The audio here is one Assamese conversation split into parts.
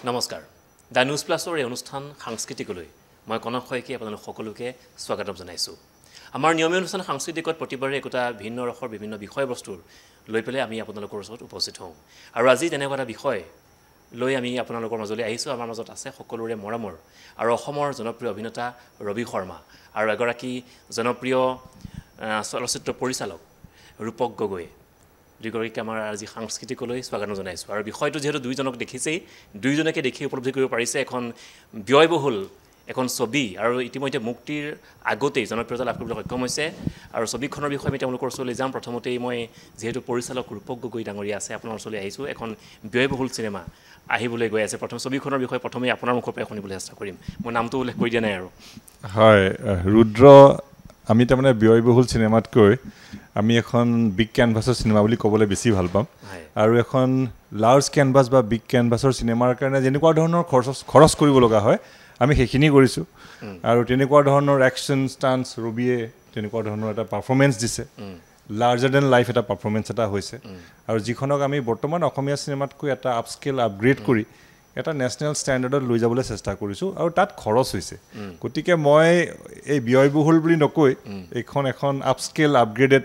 নমস্কাৰ দ্য নিউজ প্লাছৰ এই অনুষ্ঠান সাংস্কৃতিকলৈ মই কনক শইকীয়াই আপোনালোক সকলোকে স্বাগতম জনাইছোঁ আমাৰ নিয়মীয় অনুষ্ঠান সাংস্কৃতিকত প্ৰতিবাৰে একোটা ভিন্ন ৰসৰ বিভিন্ন বিষয়বস্তুৰ লৈ পেলাই আমি আপোনালোকৰ ওচৰত উপস্থিত হওঁ আৰু আজি তেনেকুৱা এটা বিষয় লৈ আমি আপোনালোকৰ মাজলৈ আহিছোঁ আমাৰ মাজত আছে সকলোৰে মৰমৰ আৰু অসমৰ জনপ্ৰিয় অভিনেতা ৰবি শৰ্মা আৰু এগৰাকী জনপ্ৰিয় চলচ্চিত্ৰ পৰিচালক ৰূপক গগৈ দুয়োগৰাকীকে আমাৰ আজি সাংস্কৃতিকলৈ স্বাগতম জনাইছোঁ আৰু বিষয়টো যিহেতু দুইজনক দেখিছেই দুইজনকে দেখি উপলব্ধি কৰিব পাৰিছে এখন ব্যয়বহুল এখন ছবি আৰু ইতিমধ্যে মুক্তিৰ আগতেই জনপ্ৰিয়তা লাভ কৰিবলৈ সক্ষম হৈছে আৰু ছবিখনৰ বিষয়ে আমি তেওঁলোকৰ ওচৰলৈ যাম প্ৰথমতেই মই যিহেতু পৰিচালক ৰূপক গগৈ ডাঙৰীয়া আছে আপোনাৰ ওচৰলৈ আহিছোঁ এখন ব্যয়বহুল চিনেমা আহিবলৈ গৈ আছে প্ৰথম ছবিখনৰ বিষয়ে প্ৰথমে আপোনাৰ মুখৰ পৰা শুনিবলৈ চেষ্টা কৰিম মই নামটো উল্লেখ কৰি দিয়া নাই আৰু হয় ৰুদ্ৰ আমি তাৰমানে ব্যয়বহুল চিনেমাতকৈ আমি এখন বিগ কেনভাছৰ চিনেমা বুলি ক'বলৈ বেছি ভাল পাম আৰু এখন লাৰ্জ কেনভাছ বা বিগ কেনভাছৰ চিনেমাৰ কাৰণে যেনেকুৱা ধৰণৰ খৰচ কৰিব লগা হয় আমি সেইখিনি কৰিছোঁ আৰু তেনেকুৱা ধৰণৰ একশ্যন ষ্টান্টছ ৰবিয়ে তেনেকুৱা ধৰণৰ এটা পাৰফৰ্মেঞ্চ দিছে লাৰ্জাৰ দেন লাইফ এটা পাৰফৰ্মেঞ্চ এটা হৈছে আৰু যিখনক আমি বৰ্তমান অসমীয়া চিনেমাতকৈ এটা আপস্কেল আপগ্ৰেড কৰি এটা নেশ্যনেল ষ্টেণ্ডাৰ্ডত লৈ যাবলৈ চেষ্টা কৰিছোঁ আৰু তাত খৰচ হৈছে গতিকে মই এই ব্যয়বহুল বুলি নকৈ এইখন এখন আপস্কেল আপগ্ৰেডেড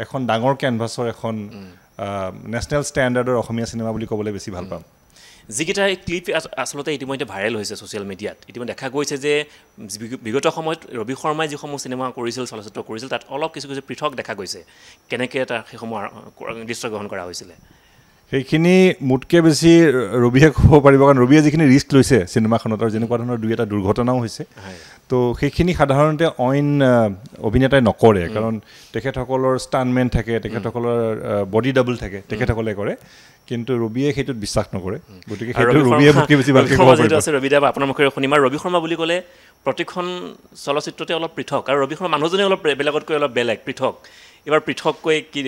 এখন ডাঙৰ কেনভাছৰ এখন নেশ্যনেল ষ্টেণ্ডাৰ্ডৰ অসমীয়া চিনেমা বুলি ক'বলৈ বেছি ভাল পাম যিকেইটা ক্লিপ আচলতে ইতিমধ্যে ভাইৰেল হৈছে ছ'চিয়েল মিডিয়াত ইতিমধ্যে দেখা গৈছে যে বিগত সময়ত ৰবি শৰ্মাই যিসমূহ চিনেমা কৰিছিল চলচ্চিত্ৰ কৰিছিল তাত অলপ কিছু কিছু পৃথক দেখা গৈছে কেনেকৈ তাৰ সেইসমূহ দৃশ্য গ্ৰহণ কৰা হৈছিলে সেইখিনি মোতকৈ বেছি ৰবিয়ে ক'ব পাৰিব কাৰণ ৰবিয়ে যিখিনি ৰিস্ক লৈছে চিনেমাখনত আৰু যেনেকুৱা ধৰণৰ দুই এটা দুৰ্ঘটনাও হৈছে তো সেইখিনি সাধাৰণতে অইন অভিনেতাই নকৰে কাৰণ তেখেতসকলৰ ষ্টাণ্টমেন থাকে তেখেতসকলৰ বডি ডাবল থাকে তেখেতসকলে কৰে কিন্তু ৰবিয়ে সেইটোত বিশ্বাস নকৰে গতিকে সেইটো ৰবিয়ে মোতকৈ বেছি ভালকৈ ক'ব পাৰিব ৰবিদেৱ আপোনাৰ মুখেৰে শুনিম আৰু ৰবি শৰ্মা বুলি ক'লে প্ৰতিখন চলচ্চিত্ৰতে অলপ পৃথক আৰু ৰবি শৰ্মা মানুহজনে অলপ বেলেগতকৈ অলপ বেলেগ পৃথক এইবাৰ পৃথককৈ কি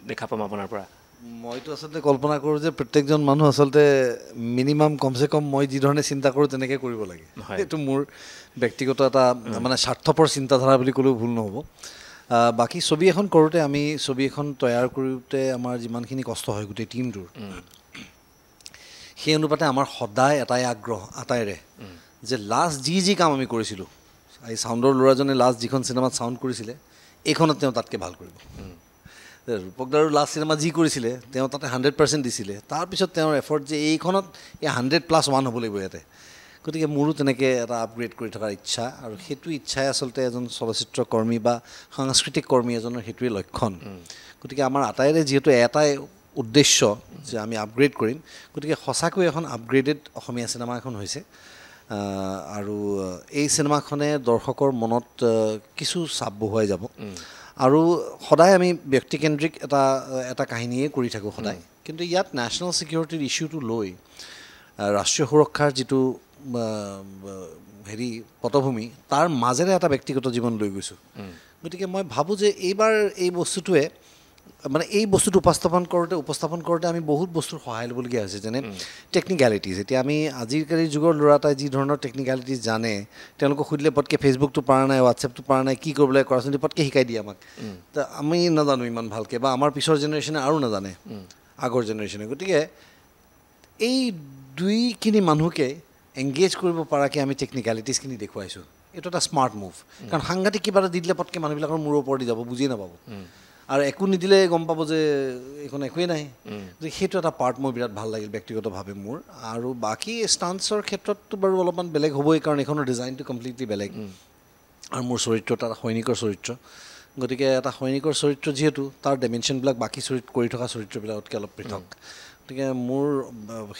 দেখা পাম আপোনাৰ পৰা মইতো আচলতে কল্পনা কৰোঁ যে প্ৰত্যেকজন মানুহ আচলতে মিনিমাম কমচে কম মই যি ধৰণে চিন্তা কৰোঁ তেনেকৈ কৰিব লাগে এইটো মোৰ ব্যক্তিগত এটা মানে স্বাৰ্থপৰ চিন্তাধাৰা বুলি ক'লেও ভুল নহ'ব বাকী ছবি এখন কৰোঁতে আমি ছবি এখন তৈয়াৰ কৰোঁতে আমাৰ যিমানখিনি কষ্ট হয় গোটেই টীমটোৰ সেই অনুপাতে আমাৰ সদায় এটাই আগ্ৰহ আটাইৰে যে লাষ্ট যি কাম আমি কৰিছিলোঁ এই চাউণ্ডৰ ল'ৰাজনে লাষ্ট যিখন চিনেমাত চাউণ্ড কৰিছিলে এইখনত তেওঁ তাতকৈ ভাল কৰিব ৰূপক দাৰ লাষ্ট চিনেমা যি কৰিছিলে তেওঁ তাতে 100% দিছিলে তাৰপিছত তেওঁৰ এফৰ্ট যে এইখনত এই 100+1 হ'ব লাগিব ইয়াতে গতিকে মোৰো তেনেকৈ এটা আপগ্ৰেড কৰি থকাৰ ইচ্ছা আৰু সেইটো ইচ্ছাই আচলতে এজন চলচ্চিত্ৰ কৰ্মী বা সাংস্কৃতিক কৰ্মী এজনৰ সেইটোৱে লক্ষণ গতিকে আমাৰ আটাইৰে যিহেতু এটাই উদ্দেশ্য যে আমি আপগ্ৰেড কৰিম গতিকে সঁচাকৈ এখন আপগ্ৰেডেড অসমীয়া চিনেমা এখন হৈছে আৰু এই চিনেমাখনে দৰ্শকৰ মনত কিছু চাপ বহুৱাই যাব আৰু সদায় আমি ব্যক্তিকেন্দ্ৰিক এটা কাহিনীয়ে কৰি থাকোঁ সদায় কিন্তু ইয়াত নেশ্যনেল ছিকিউৰিটিৰ ইছ্যুটো লৈ ৰাষ্ট্ৰীয় সুৰক্ষাৰ যিটো হেৰি পটভূমি তাৰ মাজেৰে এটা ব্যক্তিগত জীৱন লৈ গৈছোঁ গতিকে মই ভাবোঁ যে এইবাৰ এই বস্তুটোৱে মানে এই বস্তুটো উপস্থাপন কৰোঁতে আমি বহুত বস্তুৰ সহায় ল'বলগীয়া হৈছে যেনে টেকনিকেলিটিজ এতিয়া আমি আজিকালিৰ যুগৰ ল'ৰা এটাই যি ধৰণৰ টেকনিকেলিটিজ জানে তেওঁলোকক সুধিলে পটকৈ ফেচবুকটো পৰা নাই হোৱাটছএপটো পৰা নাই কি কৰিব লাগে কৰাচোন পটকৈ শিকাই দিয়ে আমাক ত আমি নাজানো ইমান ভালকৈ বা আমাৰ পিছৰ জেনেৰেশ্যনে আৰু নাজানে আগৰ জেনেৰেশ্যনে গতিকে এই দুইখিনি মানুহকে এংগেজ কৰিব পৰাকৈ আমি টেকনিকেলিটিজখিনি দেখুৱাইছোঁ এইটো এটা স্মাৰ্ট মুভ কাৰণ সাংঘাতিক কিবা এটা দি দিলে পটকৈ মানুহবিলাকৰ মূৰৰ ওপৰত দি যাব বুজিয়ে নাপাব আৰু একো নিদিলে গম পাব যে এইখন একোৱেই নাই সেইটো এটা পাৰ্ট মোৰ বিৰাট ভাল লাগিল ব্যক্তিগতভাৱে মোৰ আৰু বাকী ষ্টান্টছৰ ক্ষেত্ৰততো বাৰু অলপমান বেলেগ হ'বই কাৰণ এইখনৰ ডিজাইনটো কমপ্লিটলি বেলেগ আৰু মোৰ চৰিত্ৰটো এটা সৈনিকৰ চৰিত্ৰ গতিকে এটা সৈনিকৰ চৰিত্ৰ যিহেতু তাৰ ডাইমেনশ্যনবিলাক বাকী কৰি থকা চৰিত্ৰবিলাকতকৈ অলপ পৃথক গতিকে মোৰ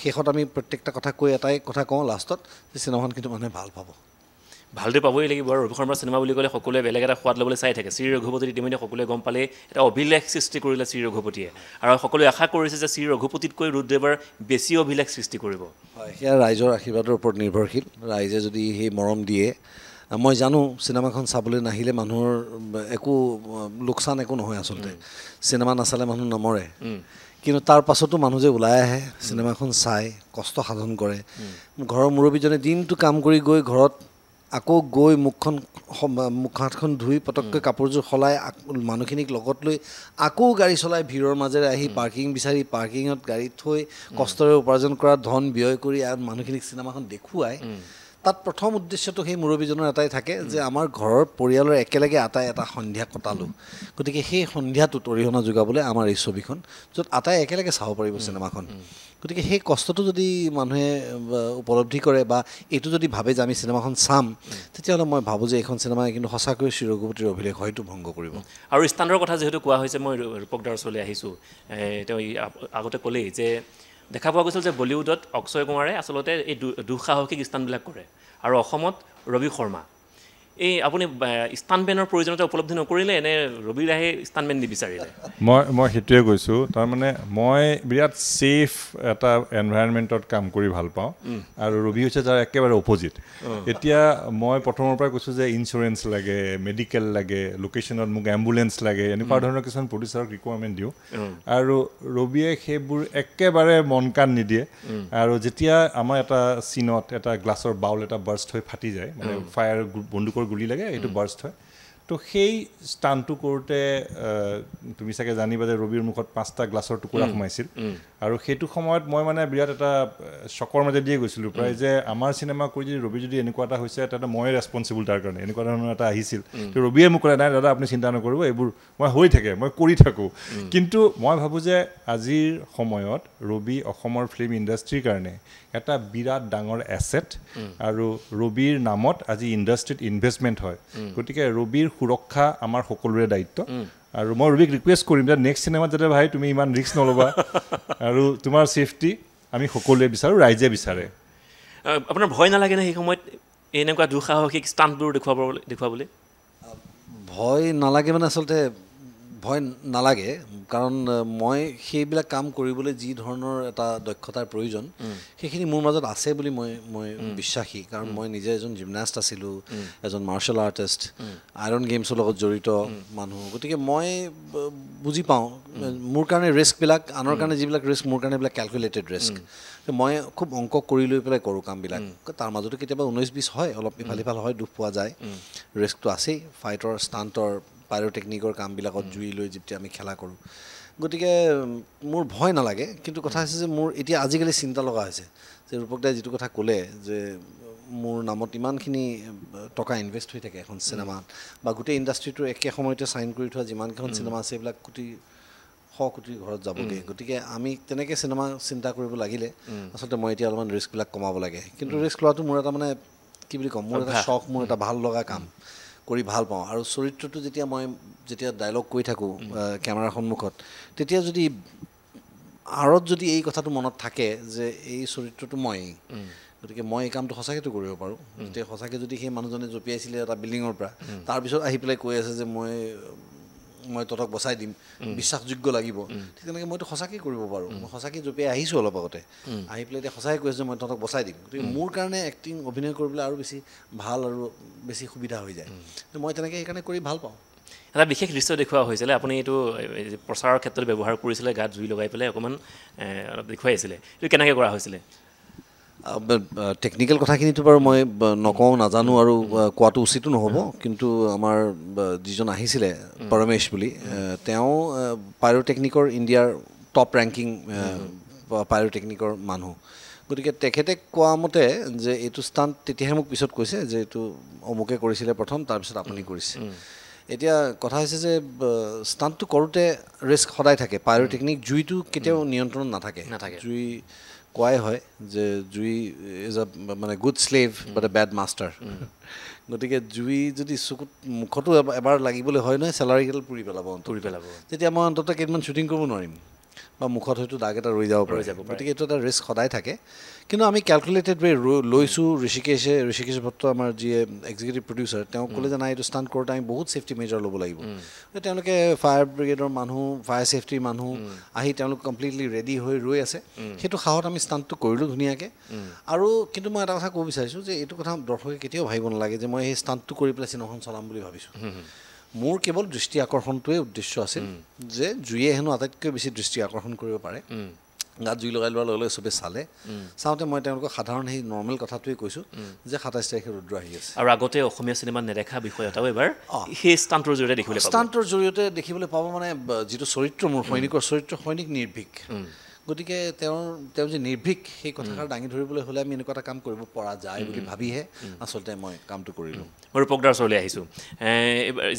শেষত আমি প্ৰত্যেকটা কথা কৈ এটাই কথা কওঁ লাষ্টত যে চিনেমাখন কিন্তু মানুহে ভাল পাব ভালদৰে পাবই লাগিব আৰু ৰবি শৰ্মাৰ চিনেমা বুলি ক'লে সকলোৱে বেলেগ এটা সোৱাদ ল'বলৈ চাই থাকে শ্ৰী ৰঘুপতি ইতিমধ্যে সকলোৱে গম পালে এটা অভিলেখ সৃষ্টি কৰিলে শ্ৰী ৰঘুপতিয়ে আৰু সকলোৱে আশা কৰিছে যে শ্ৰী ৰঘুপতিতকৈ ৰুদ্ৰদেৱৰ বেছি অভিলেখ সৃষ্টি কৰিব হয় সেয়া ৰাইজৰ আশীৰ্বাদৰ ওপৰত নিৰ্ভৰশীল ৰাইজে যদি সেই মৰম দিয়ে মই জানো চিনেমাখন চাবলৈ নাহিলে মানুহৰ একো লোকচান একো নহয় আচলতে চিনেমা নাচালে মানুহ নমৰে কিন্তু তাৰ পাছতো মানুহ যে ওলাই আহে চিনেমাখন চাই কষ্ট সাধন কৰে ঘৰৰ মুৰব্বীজনে দিনটো কাম কৰি গৈ ঘৰত আকৌ গৈ মুখ হাতখন ধুই পটককৈ কাপোৰযোৰ সলাই মানুহখিনিক লগত লৈ আকৌ গাড়ী চলাই ভিৰৰ মাজেৰে আহি পাৰ্কিং বিচাৰি পাৰ্কিঙত গাড়ী থৈ কষ্টৰে উপাৰ্জন কৰা ধন ব্যয় কৰি মানুহখিনিক চিনেমাখন দেখুৱাই তাত প্ৰথম উদ্দেশ্যটো সেই মুৰব্বীজনৰ এটাই থাকে যে আমাৰ ঘৰৰ পৰিয়ালৰ একেলগে আটাই এটা সন্ধিয়া কটালোঁ গতিকে সেই সন্ধিয়াটোত অৰিহণা যোগাবলৈ আমাৰ এই ছবিখন য'ত আটাই একেলগে চাব পাৰিব চিনেমাখন গতিকে সেই কষ্টটো যদি মানুহে উপলব্ধি কৰে বা এইটো যদি ভাবে যে আমি চিনেমাখন চাম তেতিয়াহ'লে মই ভাবোঁ যে এইখন চিনেমাই কিন্তু সঁচাকৈ চিৰগুপ্তিৰ অভিলেখ হয়তো ভংগ কৰিব আৰু ষ্টাণ্ডৰ কথা যিহেতু কোৱা হৈছে মই ৰূপক দাৰ ওচৰলৈ আহিছোঁ তেওঁ আগতে ক'লেই যে দেখা পোৱা গৈছিল যে বলিউডত অক্ষয় কুমাৰে আচলতে এই দুঃসাহসিক ষ্টাণ্টবিলাক কৰে আৰু অসমত ৰবি শৰ্মা এই আপুনি ষ্টাণ্টমেনৰ প্ৰয়োজনীয়তা উপলব্ধি নকৰিলে এনে ৰবি ৰাহে ষ্টাণ্টমেন নিবিচাৰিলে মই সেইটোৱে কৈছোঁ তাৰমানে মই বিৰাট ছেফ এটা এনভাইৰনমেণ্টত কাম কৰি ভাল পাওঁ আৰু ৰবি হৈছে তাৰ একেবাৰে অপজিট এতিয়া মই প্ৰথমৰ পৰাই কৈছোঁ যে ইঞ্চুৰেঞ্চ লাগে মেডিকেল লাগে লোকেশ্যনত মোক এম্বুলেঞ্চ লাগে এনেকুৱা ধৰণৰ কিছুমান প্ৰডিউচাৰক ৰিকুৱাৰমেণ্ট দিওঁ আৰু ৰবিয়ে সেইবোৰ একেবাৰে মন কাণ নিদিয়ে আৰু যেতিয়া আমাৰ এটা চিনত এটা গ্লাছৰ বাউল এটা বাৰ্ষ্ট হৈ ফাটি যায় মানে ফায়াৰ বন্দুকৰ গুলি লাগে এইটো বাৰ্ষ্ট হয় তো সেই ষ্টাণ্টটো কৰোঁতে তুমি চাগে জানিবা যে ৰবিৰ মুখত 5টা গ্লাছৰ টুকুৰা সোমাইছিল আৰু সেইটো সময়ত মই মানে বিৰাট এটা চকৰ মাজে দিয়ে গৈছিলোঁ প্ৰায় যে আমাৰ চিনেমা কৰি যদি ৰবি যদি এনেকুৱা এটা হৈছে তেতিয়া মই ৰেছপনচিবল তাৰ কাৰণে এনেকুৱা ধৰণৰ এটা আহিছিল তো ৰবিয়ে মোক ক'লে নাই দাদা আপুনি চিন্তা নকৰিব এইবোৰ মই হৈ থাকে মই কৰি থাকোঁ কিন্তু মই ভাবোঁ যে আজিৰ সময়ত ৰবি অসমৰ ফিল্ম ইণ্ডাষ্ট্ৰীৰ কাৰণে এটা বিৰাট ডাঙৰ এছেট আৰু ৰবিৰ নামত আজি ইণ্ডাষ্ট্ৰীত ইনভেষ্টমেণ্ট হয় গতিকে ৰবিৰ সুৰক্ষা আমাৰ সকলোৰে দায়িত্ব আৰু মই ৰবিক ৰিকুৱেষ্ট কৰিম যে নেক্সট চিনেমাত যাতে ভাই তুমি ইমান ৰিস্ক নল'বা আৰু তোমাৰ ছেফটি আমি সকলোৱে বিচাৰোঁ ৰাইজে বিচাৰে আপোনাৰ ভয় নালাগে নে সেই সময়ত এনেকুৱা দুঃসাহসিক ষ্টাণ্টবোৰ দেখুৱাবলৈ ভয় নালাগে মানে আচলতে ভয় নালাগে কাৰণ মই সেইবিলাক কাম কৰিবলৈ যি ধৰণৰ এটা দক্ষতাৰ প্ৰয়োজন সেইখিনি মোৰ মাজত আছে বুলি মই বিশ্বাসী কাৰণ মই নিজে এজন জিমনাষ্ট আছিলোঁ এজন মাৰ্চেল আৰ্টিষ্ট আইৰণ গেমছৰ লগত জড়িত মানুহ গতিকে মই বুজি পাওঁ মোৰ কাৰণে ৰিস্কবিলাক আনৰ কাৰণে যিবিলাক ৰিস্ক মোৰ কাৰণে এইবিলাক কেলকুলেটেড ৰিস্ক মই খুব অংক কৰি লৈ পেলাই কৰোঁ কামবিলাক তাৰ মাজতো কেতিয়াবা 19-20 হয় অলপ ইফাল সিফাল হয় দুখ পোৱা যায় ৰিস্কটো আছেই ফাইটৰ ষ্টাণ্টৰ পাইৰ'টেকনিকৰ কামবিলাকত জুই লৈ যেতিয়া আমি খেলা কৰোঁ গতিকে মোৰ ভয় নালাগে কিন্তু কথা হৈছে যে মোৰ এতিয়া আজিকালি চিন্তা লগা হৈছে যে ৰূপক দাই যিটো কথা ক'লে যে মোৰ নামত ইমানখিনি টকা ইনভেষ্ট হৈ থাকে এখন চিনেমাত বা গোটেই ইণ্ডাষ্ট্ৰিটোৰ একে সময়তে চাইন কৰি থোৱা যিমানকেইখন চিনেমা আছে এইবিলাক কোটি ঘৰত যাবগৈ গতিকে আমি তেনেকৈ চিনেমা চিন্তা কৰিব লাগিলে আচলতে মই এতিয়া অলপমান ৰিস্কবিলাক কমাব লাগে কিন্তু ৰিস্ক লোৱাটো মোৰ এটা মানে কি বুলি ক'ম মোৰ এটা চখ মোৰ এটা ভাল লগা কাম কৰি ভাল পাওঁ আৰু চৰিত্ৰটো যেতিয়া ডায়লগ কৈ থাকোঁ কেমেৰাৰ সন্মুখত তেতিয়া যদি আঁৰত যদি এই কথাটো মনত থাকে যে এই চৰিত্ৰটো মই গতিকে মই এই কামটো সঁচাকৈতো কৰিব পাৰোঁ গতিকে সঁচাকৈ যদি সেই মানুহজনে জঁপিয়াইছিলে এটা বিল্ডিঙৰ পৰা তাৰপিছত আহি পেলাই কৈ আছে যে মই তহঁতক বচাই দিম বিশ্বাসযোগ্য লাগিব ঠিক তেনেকৈ মইতো সঁচাকৈ কৰিব পাৰোঁ মই সঁচাকৈ জঁপিয়াই আহিছোঁ অলপ আগতে আহি পেলাই এতিয়া সঁচাকৈ কৈ আছোঁ যে মই তহঁতক বচাই দিম গতিকে মোৰ কাৰণে এক্টিং অভিনয় কৰিবলৈ আৰু বেছি ভাল আৰু বেছি সুবিধা হৈ যায় মই তেনেকৈ সেইকাৰণে কৰি ভাল পাওঁ এটা বিশেষ দৃশ্য দেখুওৱা হৈছিলে আপুনি এইটো প্ৰচাৰৰ ক্ষেত্ৰত ব্যৱহাৰ কৰিছিলে গাত জুই লগাই পেলাই অকণমান অলপ দেখুৱাই আছিলে এইটো কেনেকৈ কৰা হৈছিলে টেকনিকেল কথাখিনিতো বাৰু মই নকওঁ নাজানো আৰু কোৱাটো উচিতো নহ'ব কিন্তু আমাৰ যিজন আহিছিলে পৰমেশ বুলি তেওঁ পাইৰ'টেকনিকৰ ইণ্ডিয়াৰ টপ ৰেংকিং পাইৰ'টেকনিকৰ মানুহ গতিকে তেখেতে কোৱা মতে যে এইটো ষ্টাণ্ট তেতিয়াহে মোক পিছত কৈছে যে এইটো অমুকে কৰিছিলে প্ৰথম তাৰপিছত আপুনি কৰিছে এতিয়া কথা হৈছে যে ষ্টাণ্টটো কৰোঁতে ৰিস্ক সদায় থাকে পাইৰ'টেকনিক জুইটো কেতিয়াও নিয়ন্ত্ৰণ নাথাকে জুই কোৱাই হয় যে জুই ইজ আ মানে গুড শ্লেভ বাট এ বেড মাষ্টাৰ গতিকে জুই যদি চকুত মুখতো এবাৰ লাগিবলৈ হয় নহয় চেলাৰীকেইডাল পুৰি পেলাব তেতিয়া মই অন্ততঃ কেইদিনমান শ্বুটিং কৰিব নোৱাৰিম বা মুখত হয়তো দাগ এটা ৰৈ যাব পাৰে গতিকে এইটো এটা ৰিস্ক সদায় থাকে কিন্তু আমি কেলকুলেটেড ৱে লৈছোঁ ঋষিকেশ ভট্ট আমাৰ যিয়ে এক্সিকিউটিভ প্ৰডিউচাৰ তেওঁ ক'লে যে নাই এইটো ষ্টাণ্ট কৰোঁতে আমি বহুত ছেফটি মেজাৰ ল'ব লাগিব তেওঁলোকে ফায়াৰ ব্ৰিগেডৰ মানুহ ফায়াৰ ছেফটিৰ মানুহ আহি তেওঁলোক কমপ্লিটলি ৰেডি হৈ ৰৈ আছে সেইটো সাহত আমি ষ্টাণ্টটো কৰিলোঁ ধুনীয়াকৈ আৰু কিন্তু মই এটা কথা ক'ব বিচাৰিছোঁ যে এইটো কথা দৰ্শকে কেতিয়াও ভাবিব নালাগে যে মই সেই ষ্টাণ্টটো কৰি পেলাই চিনেমাখন চলাম বুলি ভাবিছোঁ মোৰ কেৱল দৃষ্টি আকৰ্ষণটোৱে উদ্দেশ্য আছিল যে জুয়ে হেনো আটাইতকৈ বেছি দৃষ্টি আকৰ্ষণ কৰিব পাৰে গাত জুই লগাই লোৱাৰ লগে লগে চবেই চালে চাওঁতে মই তেওঁলোকক সাধাৰণ সেই নৰ্মেল কথাটোৱে কৈছোঁ যে 27 তাৰিখে ৰুদ্ৰ আহি আছে আৰু আগতে অসমীয়া চিনেমাত নেদেখা বিষয় এটাও এবাৰ সেই ষ্টাণ্টৰ জৰিয়তে দেখিবলৈ পাব ষ্টাণ্টৰ জৰিয়তে দেখিবলৈ পাব মানে যিটো চৰিত্ৰ মোৰ সৈনিকৰ চৰিত্ৰ সৈনিক নিৰ্ভীক গতিকে তেওঁ যে নিৰ্ভীক সেই কথাষাৰ দাঙি ধৰিবলৈ হ'লে আমি এনেকুৱা এটা কাম কৰিব পৰা যায় বুলি ভাবিহে আচলতে মই কামটো কৰিলোঁ মই ৰূপকদাৰ ওচৰলৈ আহিছোঁ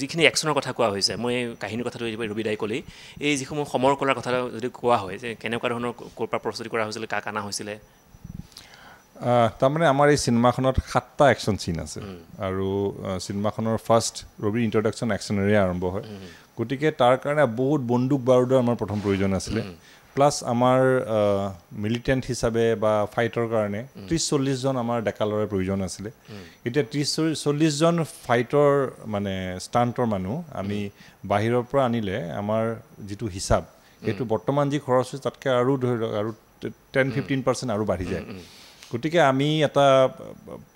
যিখিনি একশ্যনৰ কথা কোৱা হৈছে মই কাহিনীৰ কথাটো ৰবি দাই ক'লেই এই যিসমূহ সমৰ কলাৰ কথা যদি কোৱা হয় যে কেনেকুৱা ধৰণৰ ক'ৰ পৰা প্ৰস্তুতি কৰা হৈছিলে কাক অনা হৈছিলে তাৰমানে আমাৰ এই চিনেমাখনত 7টা একশ্যন চিন আছে আৰু চিনেমাখনৰ ফাৰ্ষ্ট ৰবিৰ ইণ্ট্ৰডাকশ্যন একশ্যনেৰে আৰম্ভ হয় গতিকে তাৰ কাৰণে বহুত বন্দুক বাৰুদৰ আমাৰ প্ৰথম প্ৰয়োজন আছিলে প্লাছ আমাৰ মিলিটেণ্ট হিচাপে বা ফাইটৰ কাৰণে 30-40 জন আমাৰ ডেকা ল'ৰাৰ প্ৰয়োজন আছিলে এতিয়া 30-40 জন ফাইটৰ মানে ষ্টাণ্টৰ মানুহ আমি বাহিৰৰ পৰা আনিলে আমাৰ যিটো হিচাপ সেইটো বৰ্তমান যি খৰচ হৈছে তাতকৈ আৰু ধৰি লওক আৰু 10-15% আৰু বাঢ়ি যায় গতিকে আমি এটা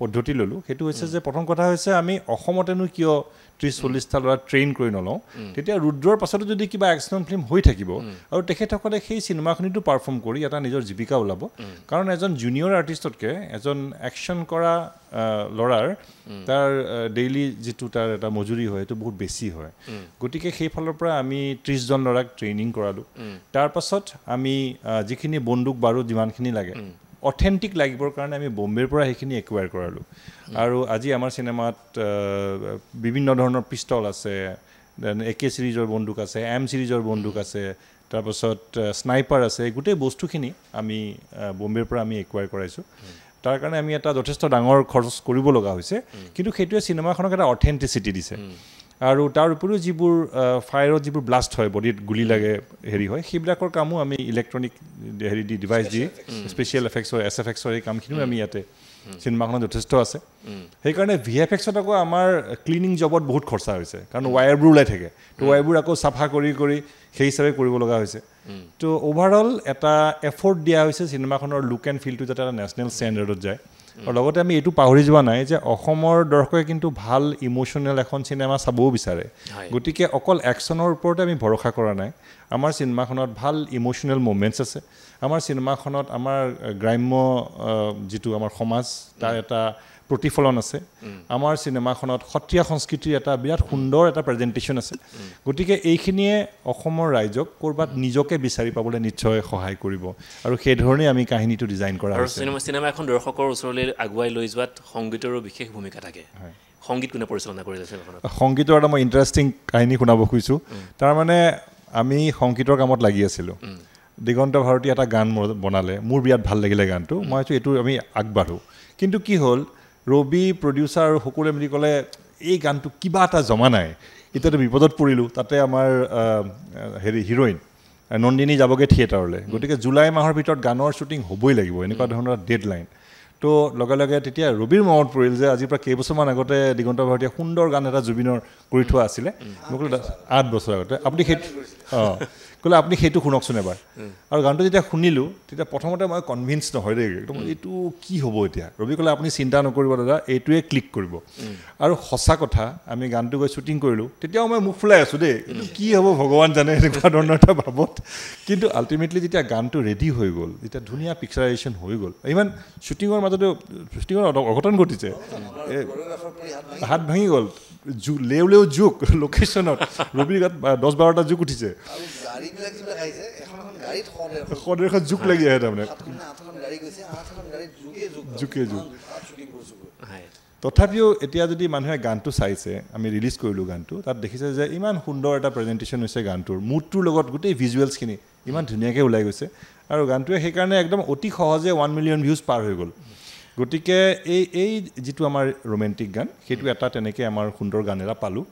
পদ্ধতি ল'লোঁ সেইটো হৈছে যে প্ৰথম কথা হৈছে আমি অসমতেনো কিয় 30-40টা ল'ৰা ট্ৰেইন কৰি নলওঁ তেতিয়া ৰুদ্ৰৰ পাছতো যদি কিবা একশ্যন ফিল্ম হৈ থাকিব আৰু তেখেতসকলে সেই চিনেমাখনিটো পাৰফৰ্ম কৰি এটা নিজৰ জীৱিকা ওলাব কাৰণ এজন জুনিয়ৰ আৰ্টিষ্টতকৈ এজন একশ্যন কৰা ল'ৰাৰ তাৰ ডেইলি যিটো তাৰ এটা মজুৰি হয় সেইটো বহুত বেছি হয় গতিকে সেইফালৰ পৰা আমি 30 জন ল'ৰাক ট্ৰেইনিং কৰালোঁ তাৰপাছত আমি যিখিনি বন্দুক বাৰুদ যিমানখিনি লাগে অথেণ্টিক লাগিবৰ কাৰণে আমি বম্বেৰ পৰা সেইখিনি একুৱায়াৰ কৰালোঁ আৰু আজি আমাৰ চিনেমাত বিভিন্ন ধৰণৰ পিষ্টল আছে AK চিৰিজৰ বন্দুক আছে M চিৰিজৰ বন্দুক আছে তাৰপাছত স্নাইপাৰ আছে গোটেই বস্তুখিনি আমি বম্বেৰ পৰা আমি একুৱায়াৰ কৰাইছোঁ তাৰ কাৰণে আমি এটা যথেষ্ট ডাঙৰ খৰচ কৰিব লগা হৈছে কিন্তু সেইটোৱে চিনেমাখনক এটা অথেণ্টিচিটি দিছে আৰু তাৰ উপৰিও যিবোৰ ফায়াৰত যিবোৰ ব্লাষ্ট হয় বডিত গুলি লাগে হেৰি হয় সেইবিলাকৰ কামো আমি ইলেক্ট্ৰনিক হেৰি দি ডিভাইচ দি স্পেচিয়েল এফেক্টছৰ SFXৰ এই কামখিনিও আমি ইয়াতে চিনেমাখনত যথেষ্ট আছে সেইকাৰণে VFXত আকৌ আমাৰ ক্লিনিং জবত বহুত খৰচা হৈছে কাৰণ ৱায়াৰবোৰ ওলাই থাকে তো ৱায়াৰবোৰ আকৌ চাফা কৰি সেই হিচাপে কৰিব লগা হৈছে তো অভাৰঅল এটা এফৰ্ট দিয়া হৈছে চিনেমাখনৰ লুক এণ্ড ফিলটো যাতে এটা নেশ্যনেল ষ্টেণ্ডাৰ্ডত যায় আৰু লগতে আমি এইটো পাহৰি যোৱা নাই যে অসমৰ দৰ্শকে কিন্তু ভাল ইম'চনেল এখন চিনেমা চাবও বিচাৰে গতিকে অকল একশ্যনৰ ওপৰতে আমি ভৰসা কৰা নাই আমাৰ চিনেমাখনত ভাল ইম'চনেল মুভমেণ্টছ আছে আমাৰ চিনেমাখনত আমাৰ গ্ৰাম্য যিটো আমাৰ সমাজ তাৰ এটা প্ৰতিফলন আছে আমাৰ চিনেমাখনত সত্ৰীয়া সংস্কৃতিৰ এটা বিৰাট সুন্দৰ এটা প্ৰেজেণ্টেশ্যন আছে গতিকে এইখিনিয়ে অসমৰ ৰাইজক ক'ৰবাত নিজকে বিচাৰি পাবলৈ নিশ্চয় সহায় কৰিব আৰু সেই ধৰণে আমি কাহিনীটো ডিজাইন কৰা হৈছে চিনেমা এখন দৰ্শকৰ ওচৰলৈ আগুৱাই লৈ যোৱাত সংগীতৰো বিশেষ ভূমিকা থাকে সংগীত কোনে পৰিচালনা কৰিলে চিনেমাখনত সংগীতৰ এটা মই ইণ্টাৰেষ্টিং কাহিনী শুনাব খুজিছোঁ তাৰমানে আমি সংগীতৰ কামত লাগি আছিলোঁ দিগন্ত ভাৰতী এটা গান বনালে মোৰ বিৰাট ভাল লাগিলে গানটো মই ভাবিছোঁ এইটো আমি আগবাঢ়োঁ কিন্তু কি হ'ল ৰবি প্ৰডিউচাৰ আৰু সকলোৱে মিলি ক'লে এই গানটো কিবা এটা জমা নাই এতিয়াতো বিপদত পৰিলোঁ তাতে আমাৰ হিৰোইন নন্দিনী যাবগৈ থিয়েটাৰলৈ গতিকে জুলাই মাহৰ ভিতৰত গানৰ শ্বুটিং হ'বই লাগিব এনেকুৱা ধৰণৰ ডেডলাইন তো লগে লগে তেতিয়া ৰবিৰ মনত পৰিল যে আজিৰ পৰা কেইবছৰমান আগতে দিগন্ত ভাৰতীয়ে সুন্দৰ গান এটা জুবিনৰ কৰি থোৱা আছিলে মই ক'লো 8 বছৰ আগতে আপুনি সেইটো ক'লে আপুনি সেইটো শুনকচোন এবাৰ আৰু গানটো যেতিয়া শুনিলোঁ তেতিয়া প্ৰথমতে মই কনভিন্স নহয় দেই একদম এইটো কি হ'ব এতিয়া ৰবি ক'লে আপুনি চিন্তা নকৰিব দাদা এইটোৱে ক্লিক কৰিব আৰু সঁচা কথা আমি গানটো গৈ শ্বুটিং কৰিলোঁ তেতিয়াও মই মুখ ফুলাই আছোঁ দেই এইটো কি হ'ব ভগৱান জানে এনেকুৱা ধৰণৰ এটা ভাবত কিন্তু আল্টিমেটলি যেতিয়া গানটো ৰেডি হৈ গ'ল যেতিয়া ধুনীয়া পিকচাৰাইজেশ্যন হৈ গ'ল ইমান শ্বুটিঙৰ মাজতে শ্বুটিঙৰ অঘটন ঘটিছে হাত ভাঙি গ'ল লেও জোক লোকেশ্যনত ৰবিৰ গাত 10-12টা জোক উঠিছে এখন জোক লাগি আহে তাৰমানে জোকে জোক তথাপিও এতিয়া যদি মানুহে গানটো চাইছে আমি ৰিলিজ কৰিলোঁ গানটো তাত দেখিছে যে ইমান সুন্দৰ এটা প্ৰেজেণ্টেশ্যন হৈছে গানটোৰ মুডটোৰ লগত গোটেই ভিজুৱেলছখিনি ইমান ধুনীয়াকৈ ওলাই গৈছে আৰু গানটোৱে সেইকাৰণে একদম অতি সহজে 1 মিলিয়ন ভিউজ পাৰ হৈ গ'ল গতিকে এই যিটো আমাৰ ৰোমেণ্টিক গান সেইটো এটা তেনেকৈ আমাৰ সুন্দৰ গান এটা পালোঁ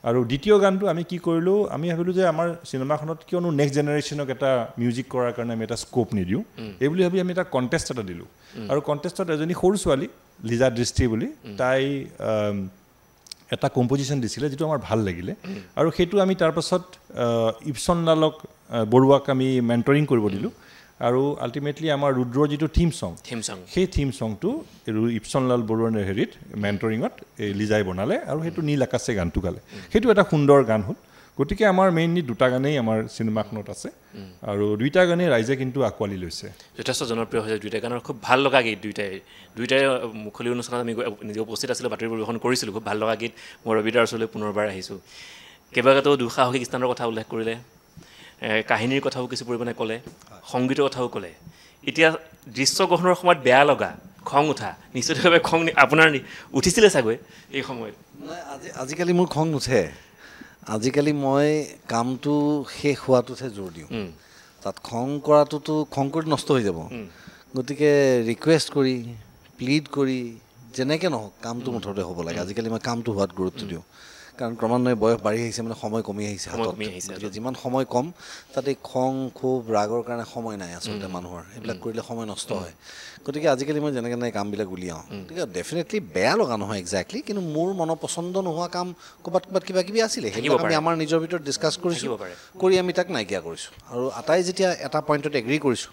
আৰু দ্বিতীয় গানটো আমি কি কৰিলোঁ আমি ভাবিলোঁ যে আমাৰ চিনেমাখনত কিয়নো নেক্সট জেনেৰেশ্যনক এটা মিউজিক কৰাৰ কাৰণে আমি এটা স্ক'প নিদিওঁ এই বুলি ভাবি আমি এটা কণ্টেষ্ট এটা দিলোঁ আৰু কণ্টেষ্টত এজনী সৰু ছোৱালী লিজা দৃষ্টি বুলি তাই এটা কম্পজিশ্যন দিছিলে যিটো আমাৰ ভাল লাগিলে আৰু সেইটো আমি তাৰপাছত ইপছন লালক বৰুৱাক আমি মেণ্টৰিং কৰিব দিলোঁ আৰু আল্টিমেটলি আমাৰ ৰুদ্ৰৰ যিটো থিম চং সেই থিম চংটো ইপছন লাল বৰুৱাৰ হেৰিত মেণ্টৰিঙত লিজাই বনালে আৰু সেইটো নীল আকাশে গানটো গালে সেইটো এটা সুন্দৰ গান হ'ল গতিকে আমাৰ মেইনলি দুটা গানেই আমাৰ চিনেমাখনত আছে আৰু দুইটা গানেই ৰাইজে কিন্তু আঁকোৱালি লৈছে যথেষ্ট জনপ্ৰিয় হৈছে দুইটা গানৰ খুব ভাল লগা গীত দুইটাই মুকলি অনুষ্ঠানত আমি নিজে উপস্থিত আছিলোঁ বাতৰি পৰিৱেশন কৰিছিলোঁ খুব ভাল লগা গীত মই ৰবিদাৰ ওচৰলৈ পুনৰবাৰ আহিছোঁ কেইবাটাও দুঃসাহসিক স্থানৰ কথা উল্লেখ কৰিলে কাহিনীৰ কথাও কিছু পৰিমাণে ক'লে সংগীতৰ কথাও ক'লে এতিয়া দৃশ্যগ্ৰহণৰ সময়ত বেয়া লগা খং উঠা নিশ্চিতভাৱে খং আপোনাৰ উঠিছিলে চাগৈ এই সময়ত আজিকালি মোৰ খং নুঠে আজিকালি মই কামটো শেষ হোৱাটোতহে জোৰ দিওঁ তাত খং কৰাটোতো খং কৰি নষ্ট হৈ যাব গতিকে ৰিকুৱেষ্ট কৰি প্লিড কৰি যেনেকৈ নহওক কামটো মুঠতে হ'ব লাগে আজিকালি মই কামটো হোৱাত গুৰুত্ব দিওঁ কাৰণ ক্ৰমান্বয়ে বয়স বাঢ়ি আহিছে মানে সময় কমি আহিছে গতিকে যিমান সময় কম তাতে খং ক্ষোভ ৰাগৰ কাৰণে সময় নাই আচলতে মানুহৰ সেইবিলাক কৰিলে সময় নষ্ট হয় গতিকে আজিকালি মই যেনেকৈ নাই কামবিলাক উলিয়াওঁ গতিকে ডেফিনেটলি বেয়া লগা নহয় একজেক্টলি কিন্তু মোৰ মনৰ পচন্দ নোহোৱা কাম ক'ৰবাত কিবা কিবি আছিলে সেইবিলাক আমি আমাৰ নিজৰ ভিতৰত ডিছকাছ কৰিছোঁ কৰি আমি তাক নাইকিয়া কৰিছোঁ আৰু আটাই যেতিয়া এটা পইণ্টত এগ্ৰী কৰিছোঁ